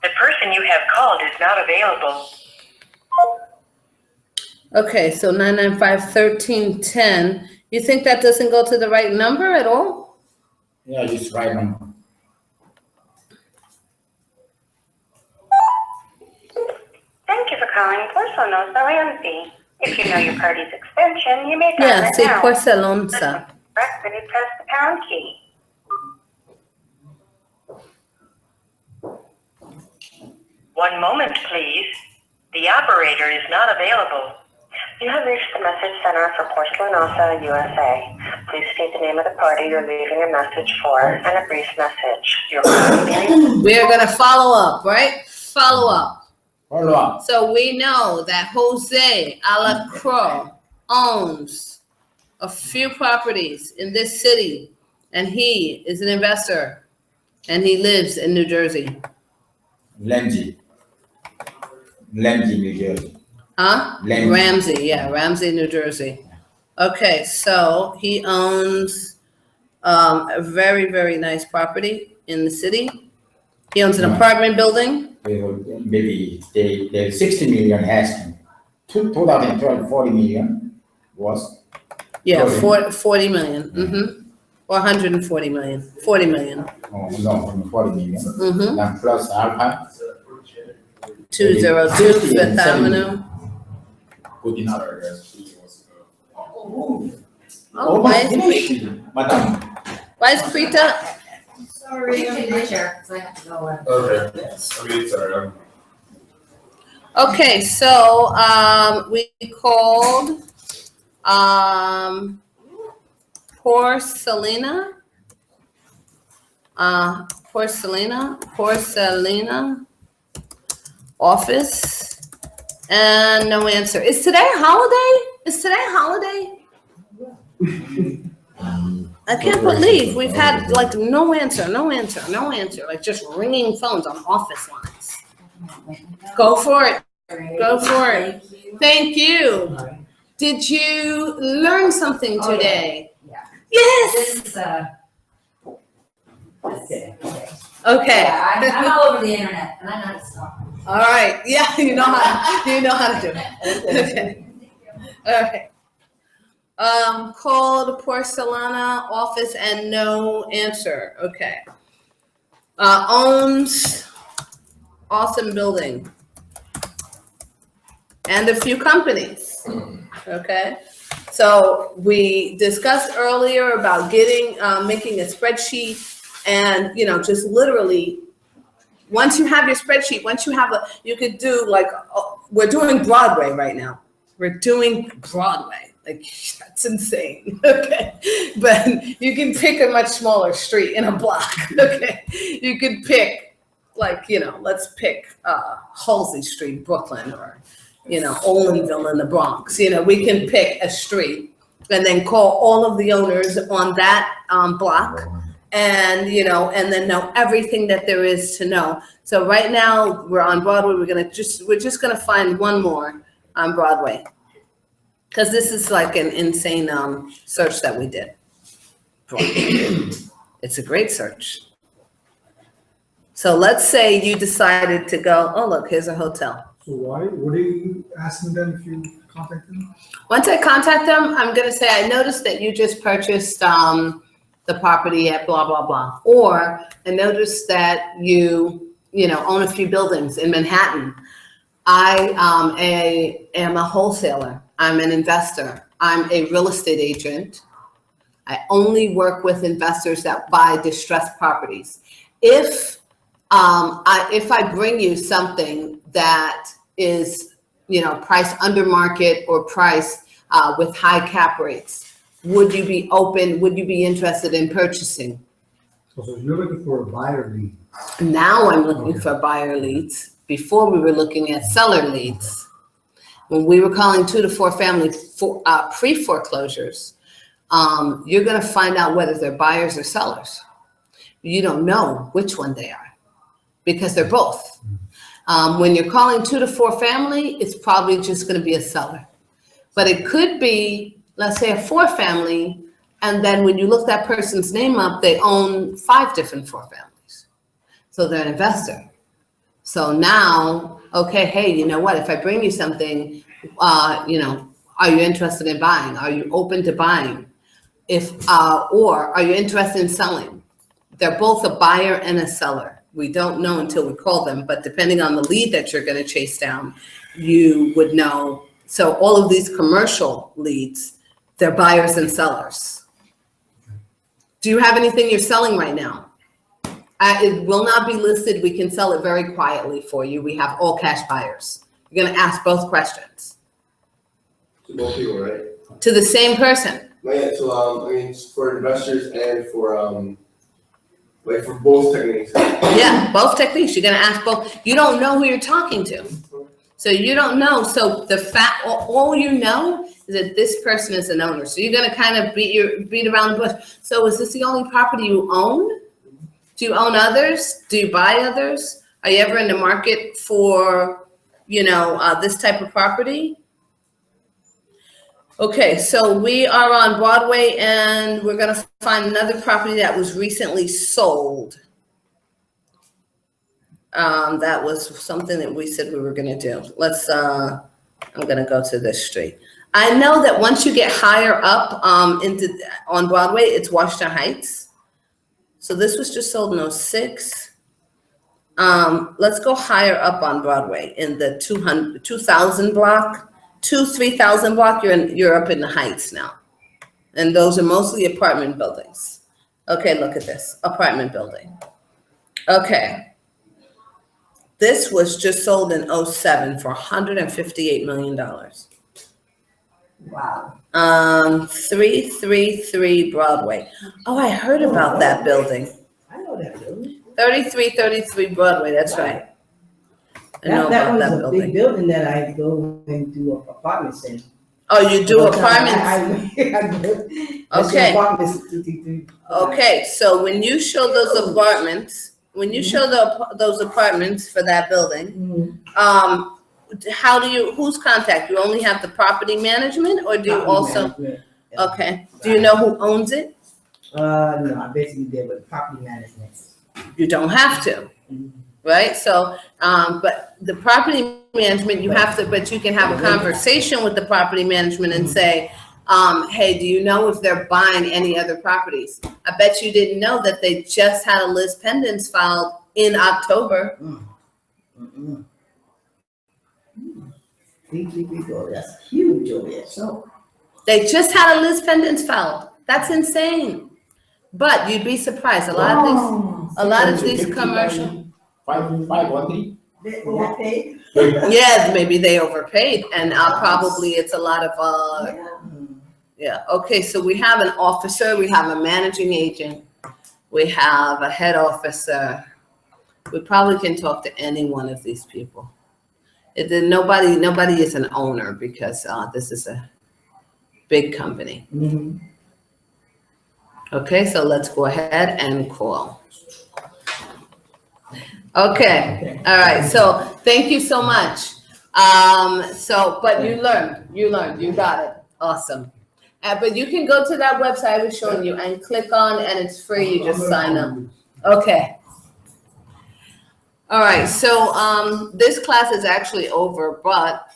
The person you have called is not available. Okay, so 995-1310. You think that doesn't go to the right number at all? Yeah, just right now. Thank you for calling Porcelanosa Ramsey. If you know your party's extension, you may dial Yeah, it see, now. Porcelonsa. Directly, press the pound key. One moment, please. The operator is not available. You have reached the message center for Porcelanosa, USA. Please state the name of the party you're leaving a message for and a brief message. Your We're gonna follow up, right? Follow up. Follow up. So we know that Jose Alacro owns a few properties in this city, and he is an investor, and he lives in New Jersey. Lenji, New Jersey. Huh? Ramsey. Ramsey, yeah, Ramsey, New Jersey. Okay, so he owns a very, very nice property in the city. He owns an apartment building. Maybe they 60 million asking. 2012, 40 million was. Yeah, 40. 40 million. Or 140 million. 40 million. Oh, no, 40 million. Then plus Alpha. 202 Fifth Avenue. Good enough. Oh, why is Madam. Why is Krita? Sorry, I'm in my chair, so I have to go. Okay, I mean, sorry, Okay, so we called Porcelana office, and no answer. Is today a holiday? I can't believe we've had like no answer, like just ringing phones on office lines. Go for it. Thank you. Did you learn something today? Yeah. Yes. This is Okay. Yeah, I'm all over the internet, and I know how to stop. All right. Yeah, you know how to do it. Okay. All right. Called Porcelana office and no answer. Okay. Owns awesome building and a few companies. Okay. So we discussed earlier about making a spreadsheet, and just literally, once you have your spreadsheet, you could do like, we're doing Broadway right now. We're doing Broadway. Like, that's insane. Okay. But you can pick a much smaller street in a block. Okay. You could pick let's pick Halsey Street, Brooklyn, or Olinville in the Bronx. We can pick a street and then call all of the owners on that block, and and then know everything that there is to know. So right now we're on Broadway. We're just gonna find one more on Broadway, because this is like an insane search that we did. It's a great search. So let's say you decided to go, oh, look, here's a hotel. So what are you asking them if you contact them? Once I contact them, I'm going to say, I noticed that you just purchased the property at blah, blah, blah. Or I noticed that you own a few buildings in Manhattan. I am a wholesaler. I'm an investor. I'm a real estate agent. I only work with investors that buy distressed properties. If I bring you something that is, priced under market or priced with high cap rates, would you be open? Would you be interested in purchasing? So you're looking for a buyer lead. Now I'm looking for buyer leads. Before we were looking at seller leads. When we were calling 2 to 4 family pre-foreclosures, you're going to find out whether they're buyers or sellers. You don't know which one they are, because they're both. When you're calling 2 to 4 family, it's probably just going to be a seller. But it could be, let's say, a 4 family, and then when you look that person's name up, they own 5 different 4 families. So they're an investor. So now, okay, hey, you know what? If I bring you something, are you interested in buying? Are you open to buying? Or are you interested in selling? They're both a buyer and a seller. We don't know until we call them, but depending on the lead that you're going to chase down, you would know. So all of these commercial leads, they're buyers and sellers. Do you have anything you're selling right now? It will not be listed. We can sell it very quietly for you. We have all cash buyers. You're going to ask both questions. To both people, right? To the same person. Yeah, so, I mean, it's for investors and for, like for both techniques. Yeah, both techniques. You're gonna ask both. You don't know who you're talking to. So you don't know. So the fact, all you know is that this person is an owner. So you're gonna kind of beat around the bush. So is this the only property you own? Do you own others? Do you buy others? Are you ever in the market for, this type of property? Okay, so we are on Broadway and we're gonna find another property that was recently sold. That was something that we said we were gonna do. I'm gonna go to this street. I know that once you get higher up on Broadway, it's Washington Heights. So this was just sold in 06. Let's go higher up on Broadway in the 2000 block. 3,000 block, you're up in the Heights now. And those are mostly apartment buildings. Okay, look at this, apartment building. Okay. This was just sold in 07 for $158 million. Wow. 333 Broadway. Oh, I heard about that building. I know that building. 3333 Broadway, that's right. I know about that was a building. big building that I go and do apartments in. Oh, you do apartments? Okay. Okay, so when you show those apartments, those apartments for that building, who's contact? You only have the property management, or do you also? Okay, do you know who owns it? No, I basically did with property management. You don't have to, right? So, but the property management, you have to, but you can have a conversation with the property management and say, hey, do you know if they're buying any other properties? I bet you didn't know that they just had a Liz pendants filed in October. That's huge over there. So they just had a Liz pendants filed. That's insane. But you'd be surprised. A lot of these commercial. 513. Yeah, maybe they overpaid, and probably it's a lot of yeah. Okay, so we have an officer, we have a managing agent, we have a head officer. We probably can talk to any one of these people. Nobody is an owner because this is a big company. Okay, so let's go ahead and call. Okay, all right, so thank you so much. But you learned, you got it, awesome. But you can go to that website I was showing you and click on, and it's free, you just sign up. Okay. All right, so this class is actually over, but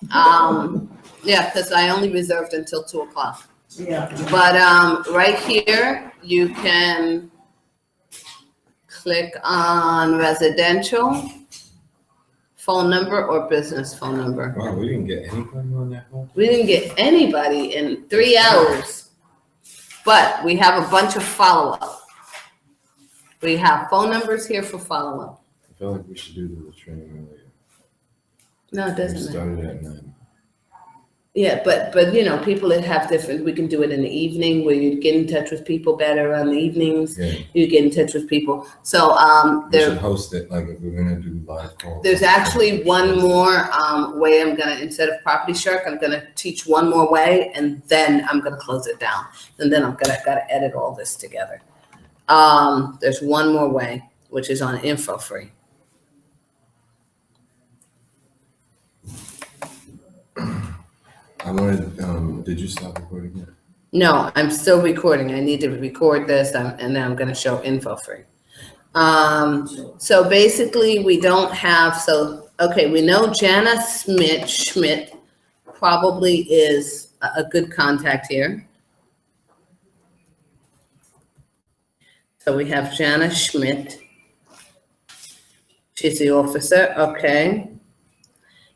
yeah, because I only reserved until 2 o'clock. yeah. But right here, you can click on residential, phone number, or business phone number. Wow, we didn't get anybody on that one? We didn't get anybody in 3 hours, but we have a bunch of follow-up. We have phone numbers here for follow-up. I feel like we should do the training earlier. No, it We doesn't matter. started at 9. Yeah, but people that have different, we can do it in the evening where you get in touch with people better on the evenings. Yeah. You get in touch with people. So We should host it, like if we're gonna do live calls. there's actually one more way instead of Property Shark, I'm gonna teach one more way, and then I'm gonna close it down. And then gotta edit all this together. There's one more way, which is on info free. I wanted, did you stop recording yet? No, I'm still recording. I need to record this, and then I'm gonna show info free. So basically we don't have, okay, we know Jana Schmidt probably is a good contact here. So we have Jana Schmidt. She's the officer, okay.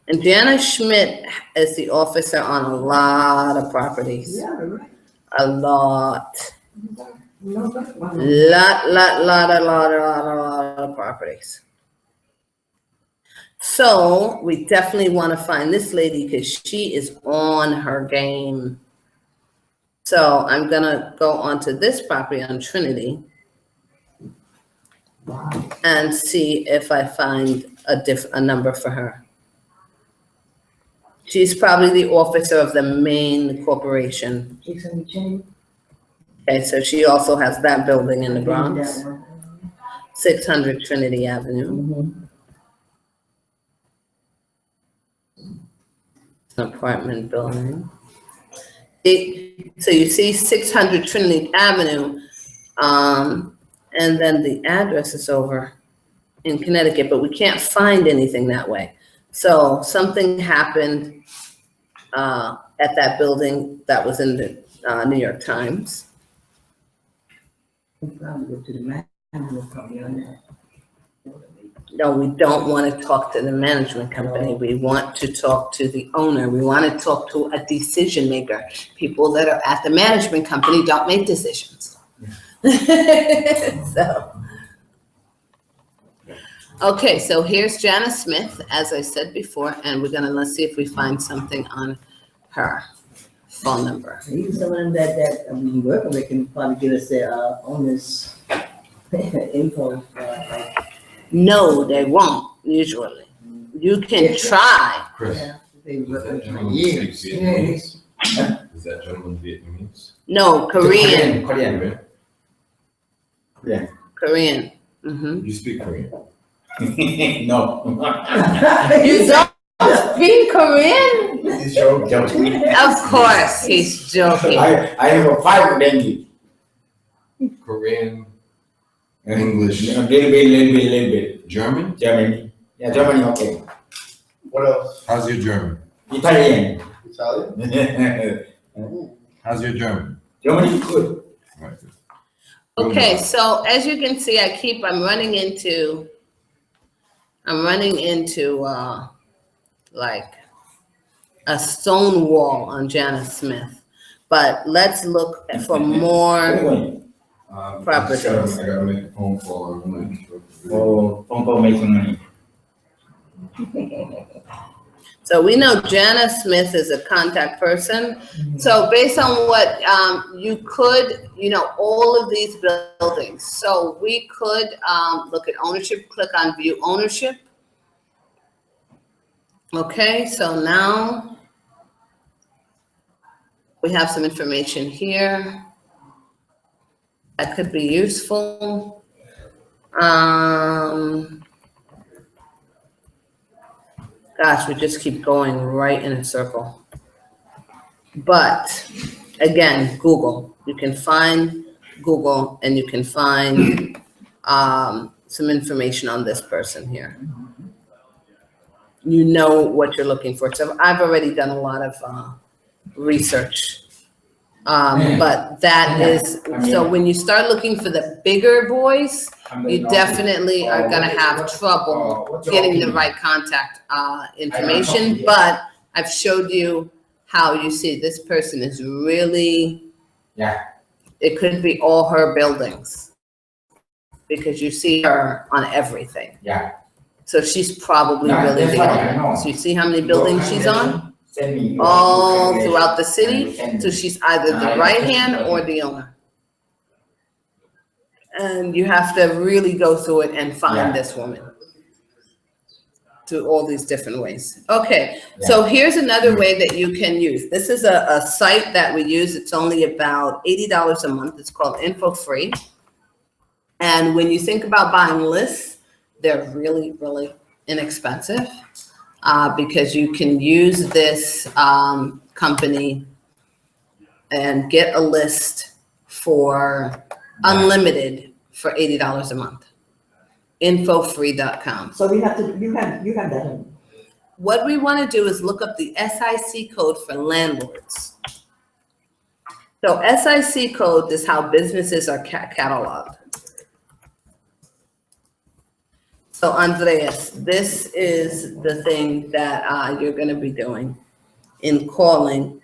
And Jana Schmidt is the officer on a lot of properties. Yeah, right. A lot. Lot of properties. So we definitely want to find this lady because she is on her game. So I'm gonna go onto this property on Trinity and see if I find a number for her. She's probably the officer of the main corporation. Okay, so she also has that building in the Bronx, 600 Trinity Avenue. An apartment building. So you see 600 Trinity Avenue, and then the address is over in Connecticut, but we can't find anything that way. So something happened at that building that was in the New York Times. No, we don't want to talk to the management company. We want to talk to the owner. We want to talk to a decision maker. People that are at the management company don't make decisions. So, okay, so here's Janice Smith, as I said before, and let's see if we find something on her phone number. Even someone that we work with can probably give us their owner's info. No, they won't, usually. You can try. Chris, Yeah, they does work that with gentleman years. speak Vietnamese? Is that gentleman Vietnamese? No, Korean. Korean. Korean. Mm-hmm. You speak Korean? No. You don't speak Korean? He's joking. Of course, he's joking. I have a 5 language. Korean, English, A little bit. German? Germany. Yeah, Germany, okay. What else? How's your German? Italian. Italian? How's your German? Germany is good. Right. Okay, so as you can see, I'm running into like a stone wall on Janice Smith. But let's look for more properties. I gotta make a phone call. I'm gonna- Oh, phone call making money. So we know Janice Smith is a contact person. So based on what you could, all of these buildings. So we could look at ownership, click on view ownership. Okay, so now we have some information here that could be useful. Gosh, we just keep going right in a circle. But again, Google. You can find Google and you can find some information on this person here. You know what you're looking for. So I've already done a lot of research. But that is, so when you start looking for the bigger boys, you definitely are gonna have trouble getting the right contact information. But I've showed you how you see this person is really, it could be all her buildings because you see her on everything. So she's probably really the owner. So you see how many buildings she's on? All throughout the city. So she's either the right hand or the owner. And you have to really go through it and find this woman through all these different ways. Okay, so here's another way that you can use. This is a site that we use. It's only about $80 a month. It's called Info Free. And when you think about buying lists, they're really, really inexpensive because you can use this company and get a list for unlimited for $80 a month. Infofree.com. So you have that. What we want to do is look up the SIC code for landlords. So SIC code is how businesses are cataloged. So Andreas, this is the thing that you're going to be doing in calling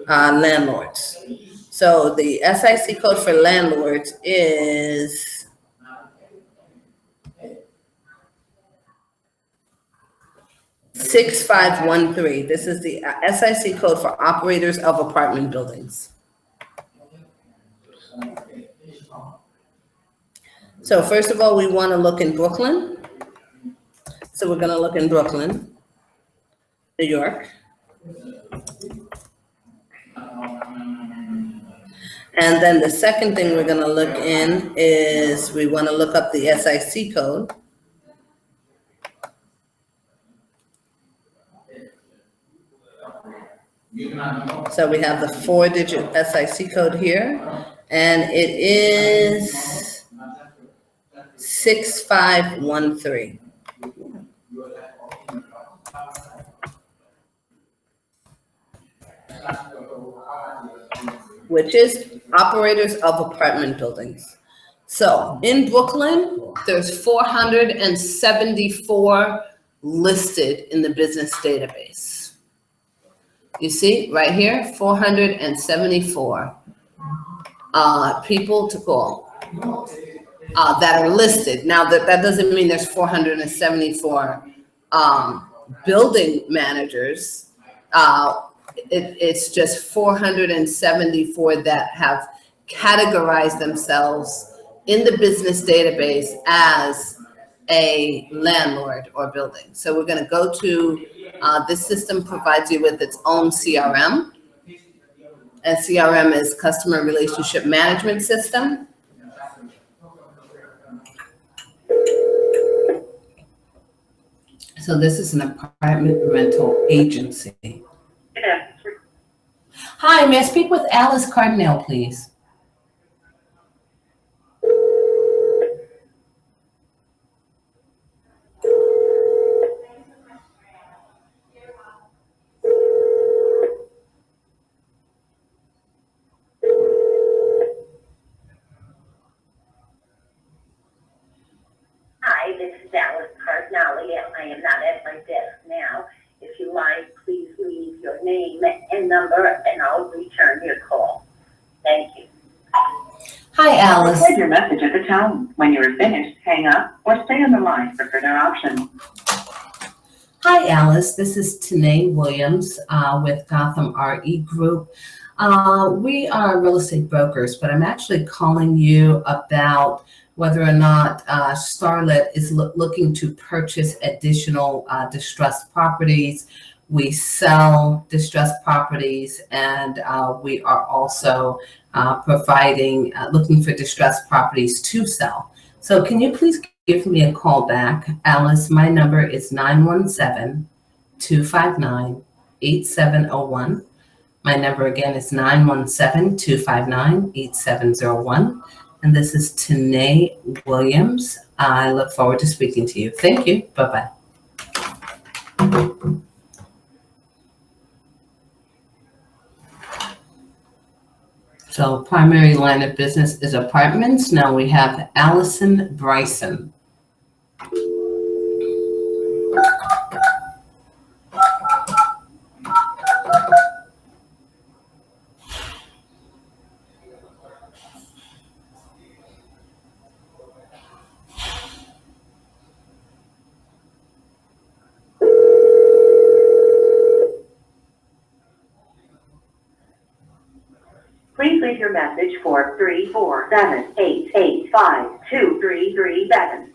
landlords. So the SIC code for landlords is 6513. This is the SIC code for operators of apartment buildings. So first of all, we want to look in Brooklyn. So we're going to look in Brooklyn, New York. And then the second thing we're going to look in is we want to look up the SIC code. So we have the 4-digit SIC code here, and it is 6513. Which is operators of apartment buildings. So in Brooklyn, there's 474 listed in the business database. You see right here, 474 people to call that are listed. Now that doesn't mean there's 474 building managers. It's just 474 that have categorized themselves in the business database as a landlord or building. So we're going to go to, this system provides you with its own CRM. And CRM is Customer Relationship Management System. So this is an apartment rental agency. Hi, may I speak with Alice Cardinale, please? Hi, this is Alice Cardinale. I am not at my desk now. If you like, please leave your name and number, and I'll return your call. Thank you. Hi, Alice. Record your message at the tone. When you are finished, hang up or stay on the line for further options. Hi, Alice. This is Tanae Williams with Gotham RE Group. We are real estate brokers, but I'm actually calling you about whether or not Starlet is looking to purchase additional distressed properties. We sell distressed properties, and we are also providing, looking for distressed properties to sell. So can you please give me a call back, Alice? My number is 917-259-8701. My number again is 917-259-8701. And this is Tanae Williams. I look forward to speaking to you. Thank you. Bye-bye. So primary line of business is apartments. Now we have Allison Bryson. Please leave your message for 347-885-2337.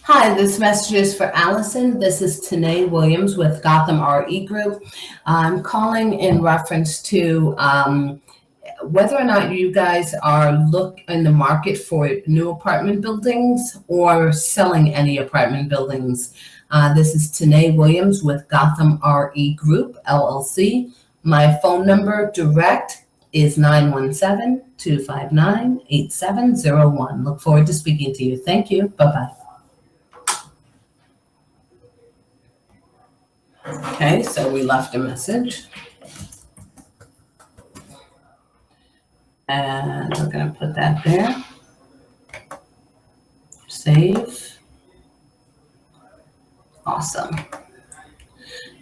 Hi, this message is for Allison. This is Tanae Williams with Gotham RE Group. I'm calling in reference to whether or not you guys are in the market for new apartment buildings or selling any apartment buildings. This is Tanae Williams with Gotham RE Group, LLC. My phone number direct is 917-259-8701. Look forward to speaking to you. Thank you. Bye-bye. Okay, so we left a message. And we're going to put that there. Save. Awesome.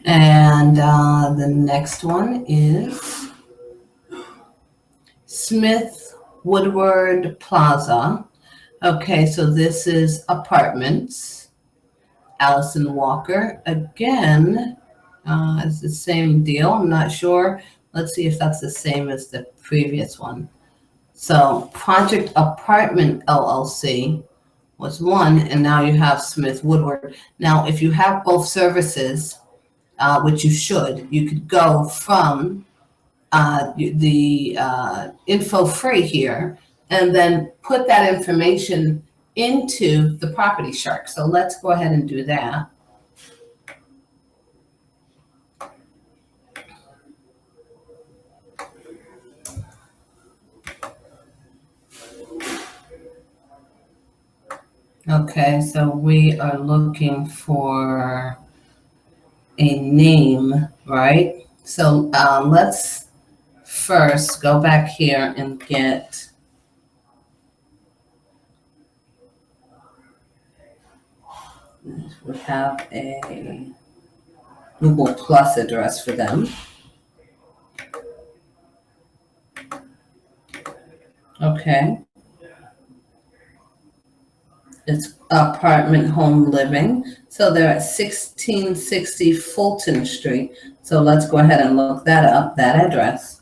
And the next one is Smith Woodward Plaza. Okay, so this is apartments. Allison Walker, again, it's the same deal. I'm not sure. Let's see if that's the same as the previous one. So Project Apartment LLC was one, and now you have Smith Woodward. Now, if you have both services, which you should, you could go from the info free here and then put that information into the Property Shark. So let's go ahead and do that. Okay, so we are looking for a name, right? So let's first go back here and get we have a Google Plus address for them. Okay. It's apartment home living. So they're at 1660 Fulton Street. So let's go ahead and look that up, that address,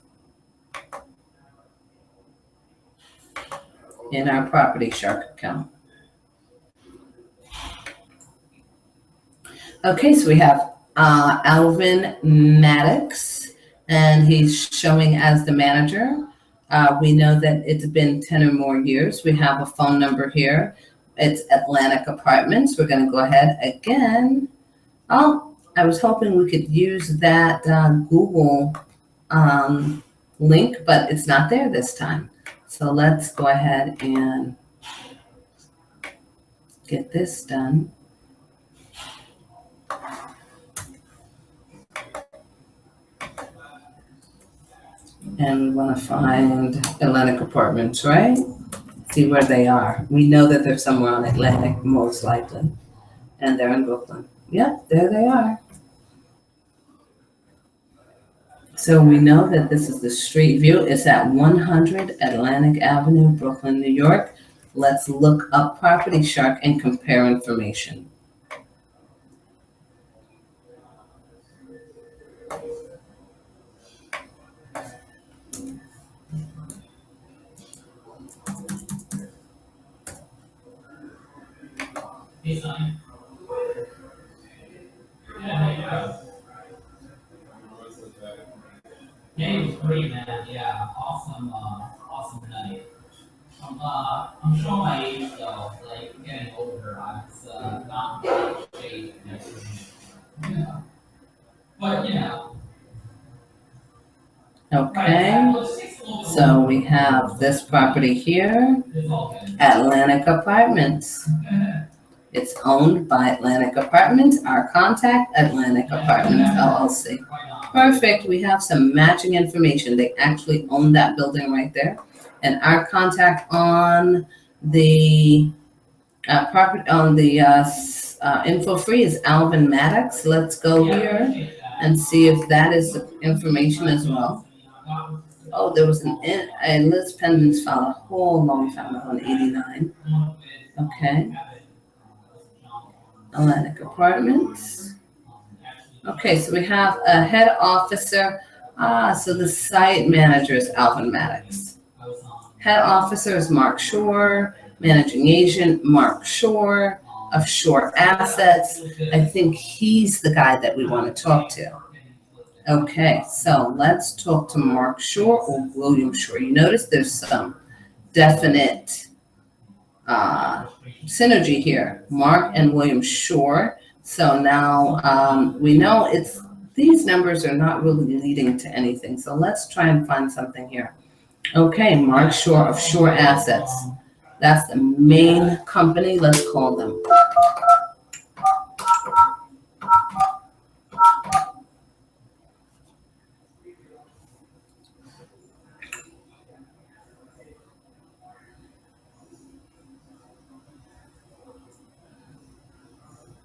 in our Property Shark account. Okay, so we have Alvin Maddox, and he's showing as the manager. We know that it's been 10 or more years. We have a phone number here. It's Atlantic Apartments. We're going to go ahead again. Oh, I was hoping we could use that Google link, but it's not there this time. So let's go ahead and get this done. And we want to find Atlantic Apartments, right? See where they are. We know that they're somewhere on Atlantic, most likely. And they're in Brooklyn. Yep, there they are. So we know that this is the street view. It's at 100 Atlantic Avenue, Brooklyn, New York. Let's look up Property Shark and compare information. Hey, son. Yeah. Hey, it was great, man. Yeah, awesome, awesome night. I'm showing my age though, like getting older. I was not in great shape and everything. Yeah. But you know. Okay, so we have this property here, Atlantic Apartments. It's owned by Atlantic Apartments. Our contact, Atlantic Apartments LLC. Perfect, we have some matching information. They actually own that building right there. And our contact on the property, on the info free is Alvin Maddox. Let's go here and see if that is the information as well. Oh, there was a Liz Penman's file a whole long time ago in '89. Okay. Atlantic Apartments. Okay, so we have a head officer. So the site manager is Alvin Maddox. Head officer is Mark Shore. Managing agent, Mark Shore of Shore Assets. I think he's the guy that we want to talk to. Okay, so let's talk to Mark Shore or William Shore. You notice there's some definite synergy here, Mark and William Shore. So now we know these numbers are not really leading to anything. So let's try and find something here. Okay, Mark Shore of Shore Assets. That's the main company. Let's call them.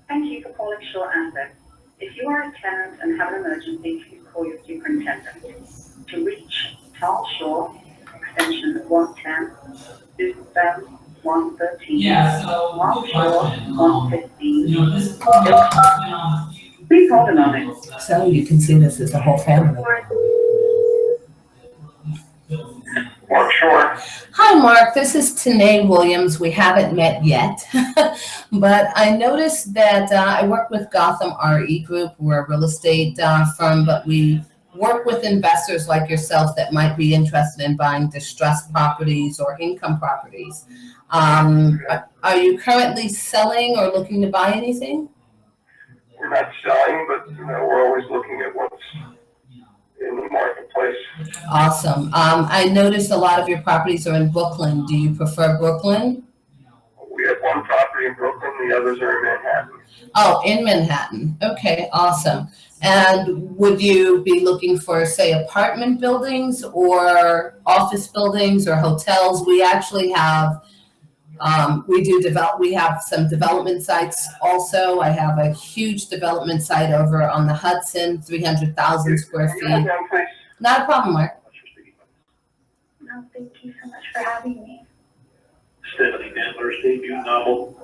Thank you for calling Shore Assets. If you are a tenant and have an emergency, please call your superintendent. To reach Charles Shore, extension 110, Susan Bell, 113. Yeah, so, good Offshore, question. 115. You know, this project has been on a few. Please hold a moment. So you can see this is the whole family. Mark Shore. Hi, Mark. This is Tanae Williams. We haven't met yet, but I noticed that I work with Gotham RE Group. We're a real estate firm, but we work with investors like yourself that might be interested in buying distressed properties or income properties. Are you currently selling or looking to buy anything? We're not selling, but we're always looking at what's in the marketplace. Awesome. I noticed a lot of your properties are in Brooklyn. Do you prefer Brooklyn? We have one property in Brooklyn, the others are in Manhattan. Oh, in Manhattan. Okay, awesome. And would you be looking for, say, apartment buildings or office buildings or hotels? We actually have, we have some development sites also. I have a huge development site over on the Hudson, 300,000 square Can you hold feet. on, please? Not a problem, Mark. No, thank you so much for having me. Stephanie Landlord's debut novel.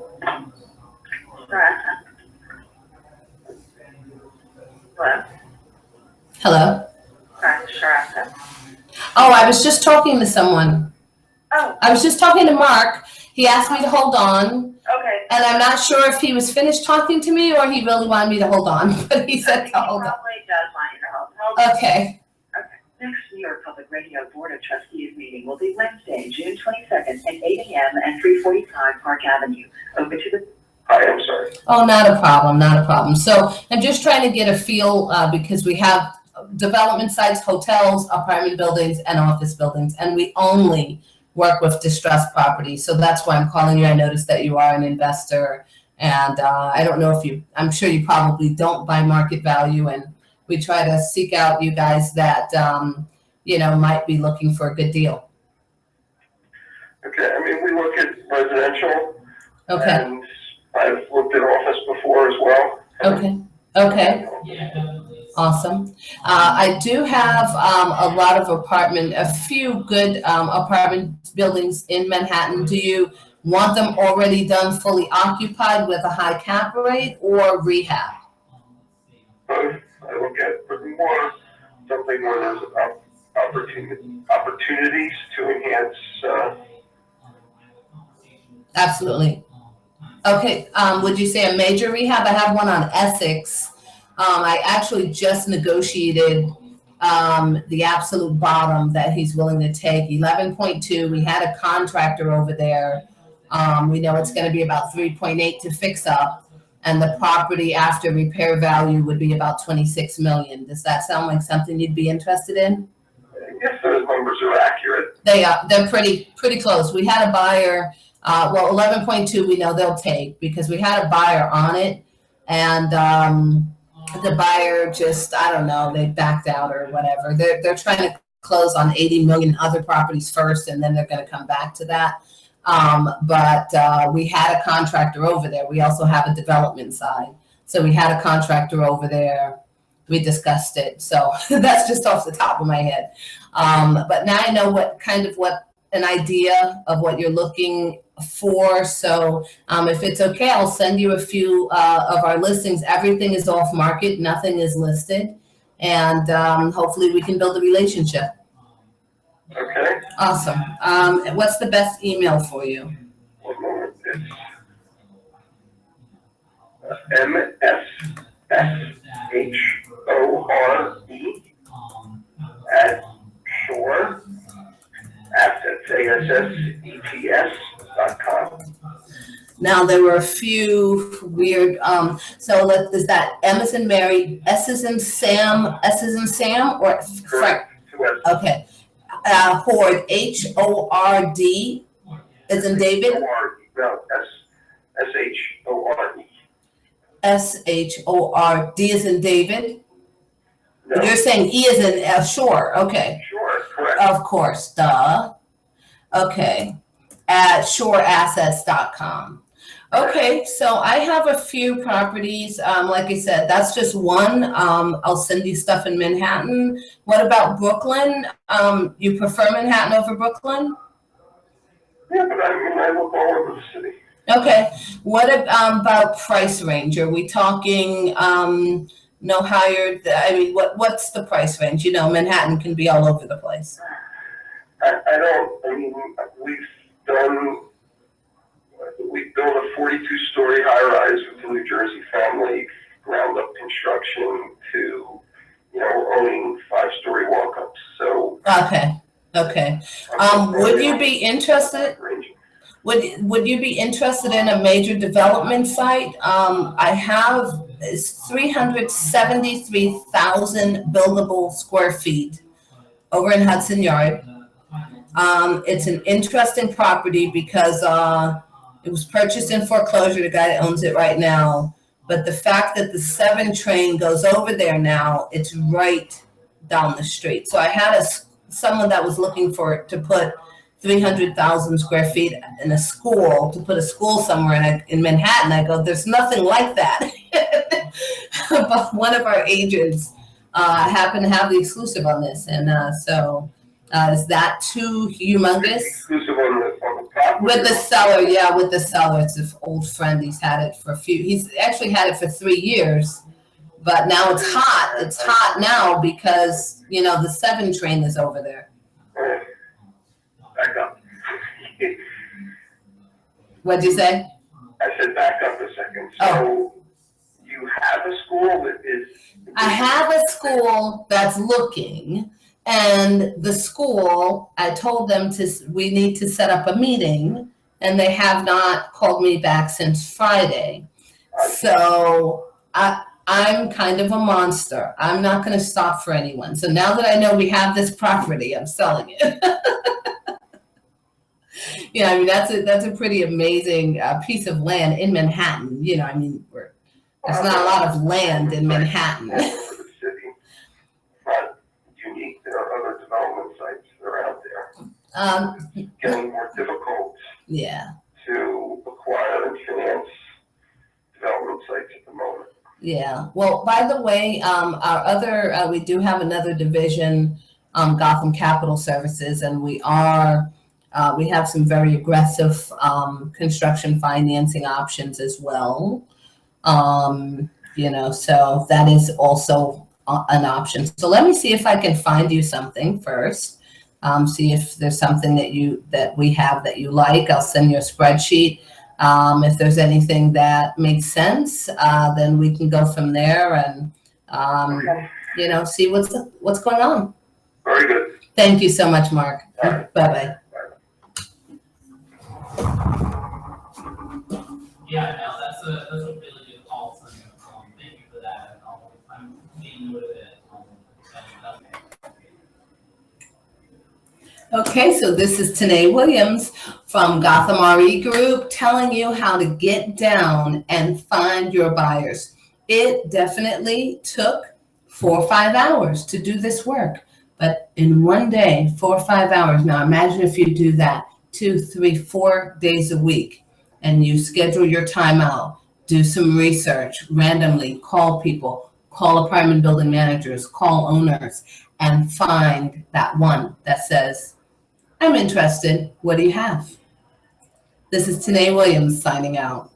What? Hello? Sharaka. Oh, I was just talking to someone. Oh, I was just talking to Mark. He asked me to hold on. okay. And I'm not sure if he was finished talking to me or he really wanted me to hold on, but he said to hold on. Probably does want you to hold. Okay. Next New York Public Radio Board of Trustees meeting will be Wednesday, June 22nd at 8 a.m. and 345 Park Avenue. Open to the. Hi, I'm sorry. Oh, not a problem, not a problem. So I'm just trying to get a feel because we have development sites, hotels, apartment buildings, and office buildings, and we only work with distressed properties. So that's why I'm calling you. I noticed that you are an investor, and I don't know if you, I'm sure you probably don't buy market value, and we try to seek out you guys that, might be looking for a good deal. Okay, I mean, we look at residential. Okay. And I've looked at office before as well. Okay. Awesome. I do have a lot of a few good apartment buildings in Manhattan. Do you want them already done, fully occupied with a high cap rate or rehab? Both. I look at more something where there's opportunities to enhance. Absolutely. Okay. Would you say a major rehab? I have one on Essex. I actually just negotiated the absolute bottom that he's willing to take, 11.2. We had a contractor over there. We know it's going to be about 3.8 to fix up, and the property after repair value would be about 26 million. Does that sound like something you'd be interested in? Yes, those numbers are accurate. They are. They're pretty close. We had a buyer. 11.2 we know they'll take because we had a buyer on it, and the buyer just, I don't know, they backed out or whatever. They're trying to close on 80 million other properties first, and then they're going to come back to that. But we had a contractor over there. We also have a development side. So we had a contractor over there. We discussed it. So that's just off the top of my head. But now I know what an idea of what you're looking for. So if it's okay, I'll send you a few of our listings. Everything is off market. Nothing is listed. And hopefully we can build a relationship. Okay. Awesome. What's the best email for you? One moment. It's MSSHORE@SHORE@ASSETS.com. Now there were a few weird. So is that M as in Mary, S as in Sam, S as in Sam, or Frank? Okay. Horde, HORD, as in David. No, SHORE. SHORD as in David. No. You're saying E as in Shore. Okay. Sure, correct. Of course, duh. Okay. At shoreassets.com. Okay, so I have a few properties. Like I said, that's just one. I'll send you stuff in Manhattan. What about Brooklyn? You prefer Manhattan over Brooklyn? Yeah, but I mean, I look all over the city. Okay, what about price range? Are we talking, no higher, I mean, what's the price range? You know, Manhattan can be all over the place. I mean, we built a 42-story high-rise with a New Jersey family, ground-up construction to, you know, owning 5-story walk-ups, so. Okay. Would you be interested? Would you be interested in a major development site? I have 373,000 buildable square feet over in Hudson Yard. It's an interesting property because it was purchased in foreclosure, the guy that owns it right now. But the fact that the 7 train goes over there now, it's right down the street. So I had someone that was looking to put 300,000 square feet in a school, to put a school somewhere in Manhattan. I go, there's nothing like that. But one of our agents happened to have the exclusive on this. And so is that too humongous? Exclusive on the property? With the seller, yeah, with the seller. It's an old friend. He's had it for he's actually had it for 3 years. But now it's hot. It's hot now because, you know, the 7 train is over there. Back up. What'd you say? I said back up a second. So you have a school that is. I have a school that's looking, and the school, I told them we need to set up a meeting, and they have not called me back since Friday. So I'm kind of a monster. I'm not going to stop for anyone. So now that I know we have this property, I'm selling it. You know, I mean, that's a pretty amazing piece of land in Manhattan. You know, I mean, there's not a lot of land in Manhattan. But unique. There are other development sites that are out there. It's getting more difficult. Yeah. To acquire and finance development sites at the moment. Yeah. Well, by the way, our other we do have another division, Gotham Capital Services, and we have some very aggressive construction financing options as well. You know, so that is also an option. So let me see if I can find you something first. See if there's something that we have that you like. I'll send you a spreadsheet. If there's anything that makes sense, then we can go from there and you know, see what's going on. Very good. Thank you so much, Mark. Bye bye. Yeah, no, that's a really good call. Thank you for that. I'm being note of it. Okay, so this is Tanae Williams from Gotham RE Group telling you how to get down and find your buyers. It definitely took 4 or 5 hours to do this work, but in one day, 4 or 5 hours. Now imagine if you do that 2, 3, 4 days a week and you schedule your time out, do some research, randomly call people, call apartment building managers, call owners, and find that one that says, I'm interested. What do you have? This is Tanae Williams signing out.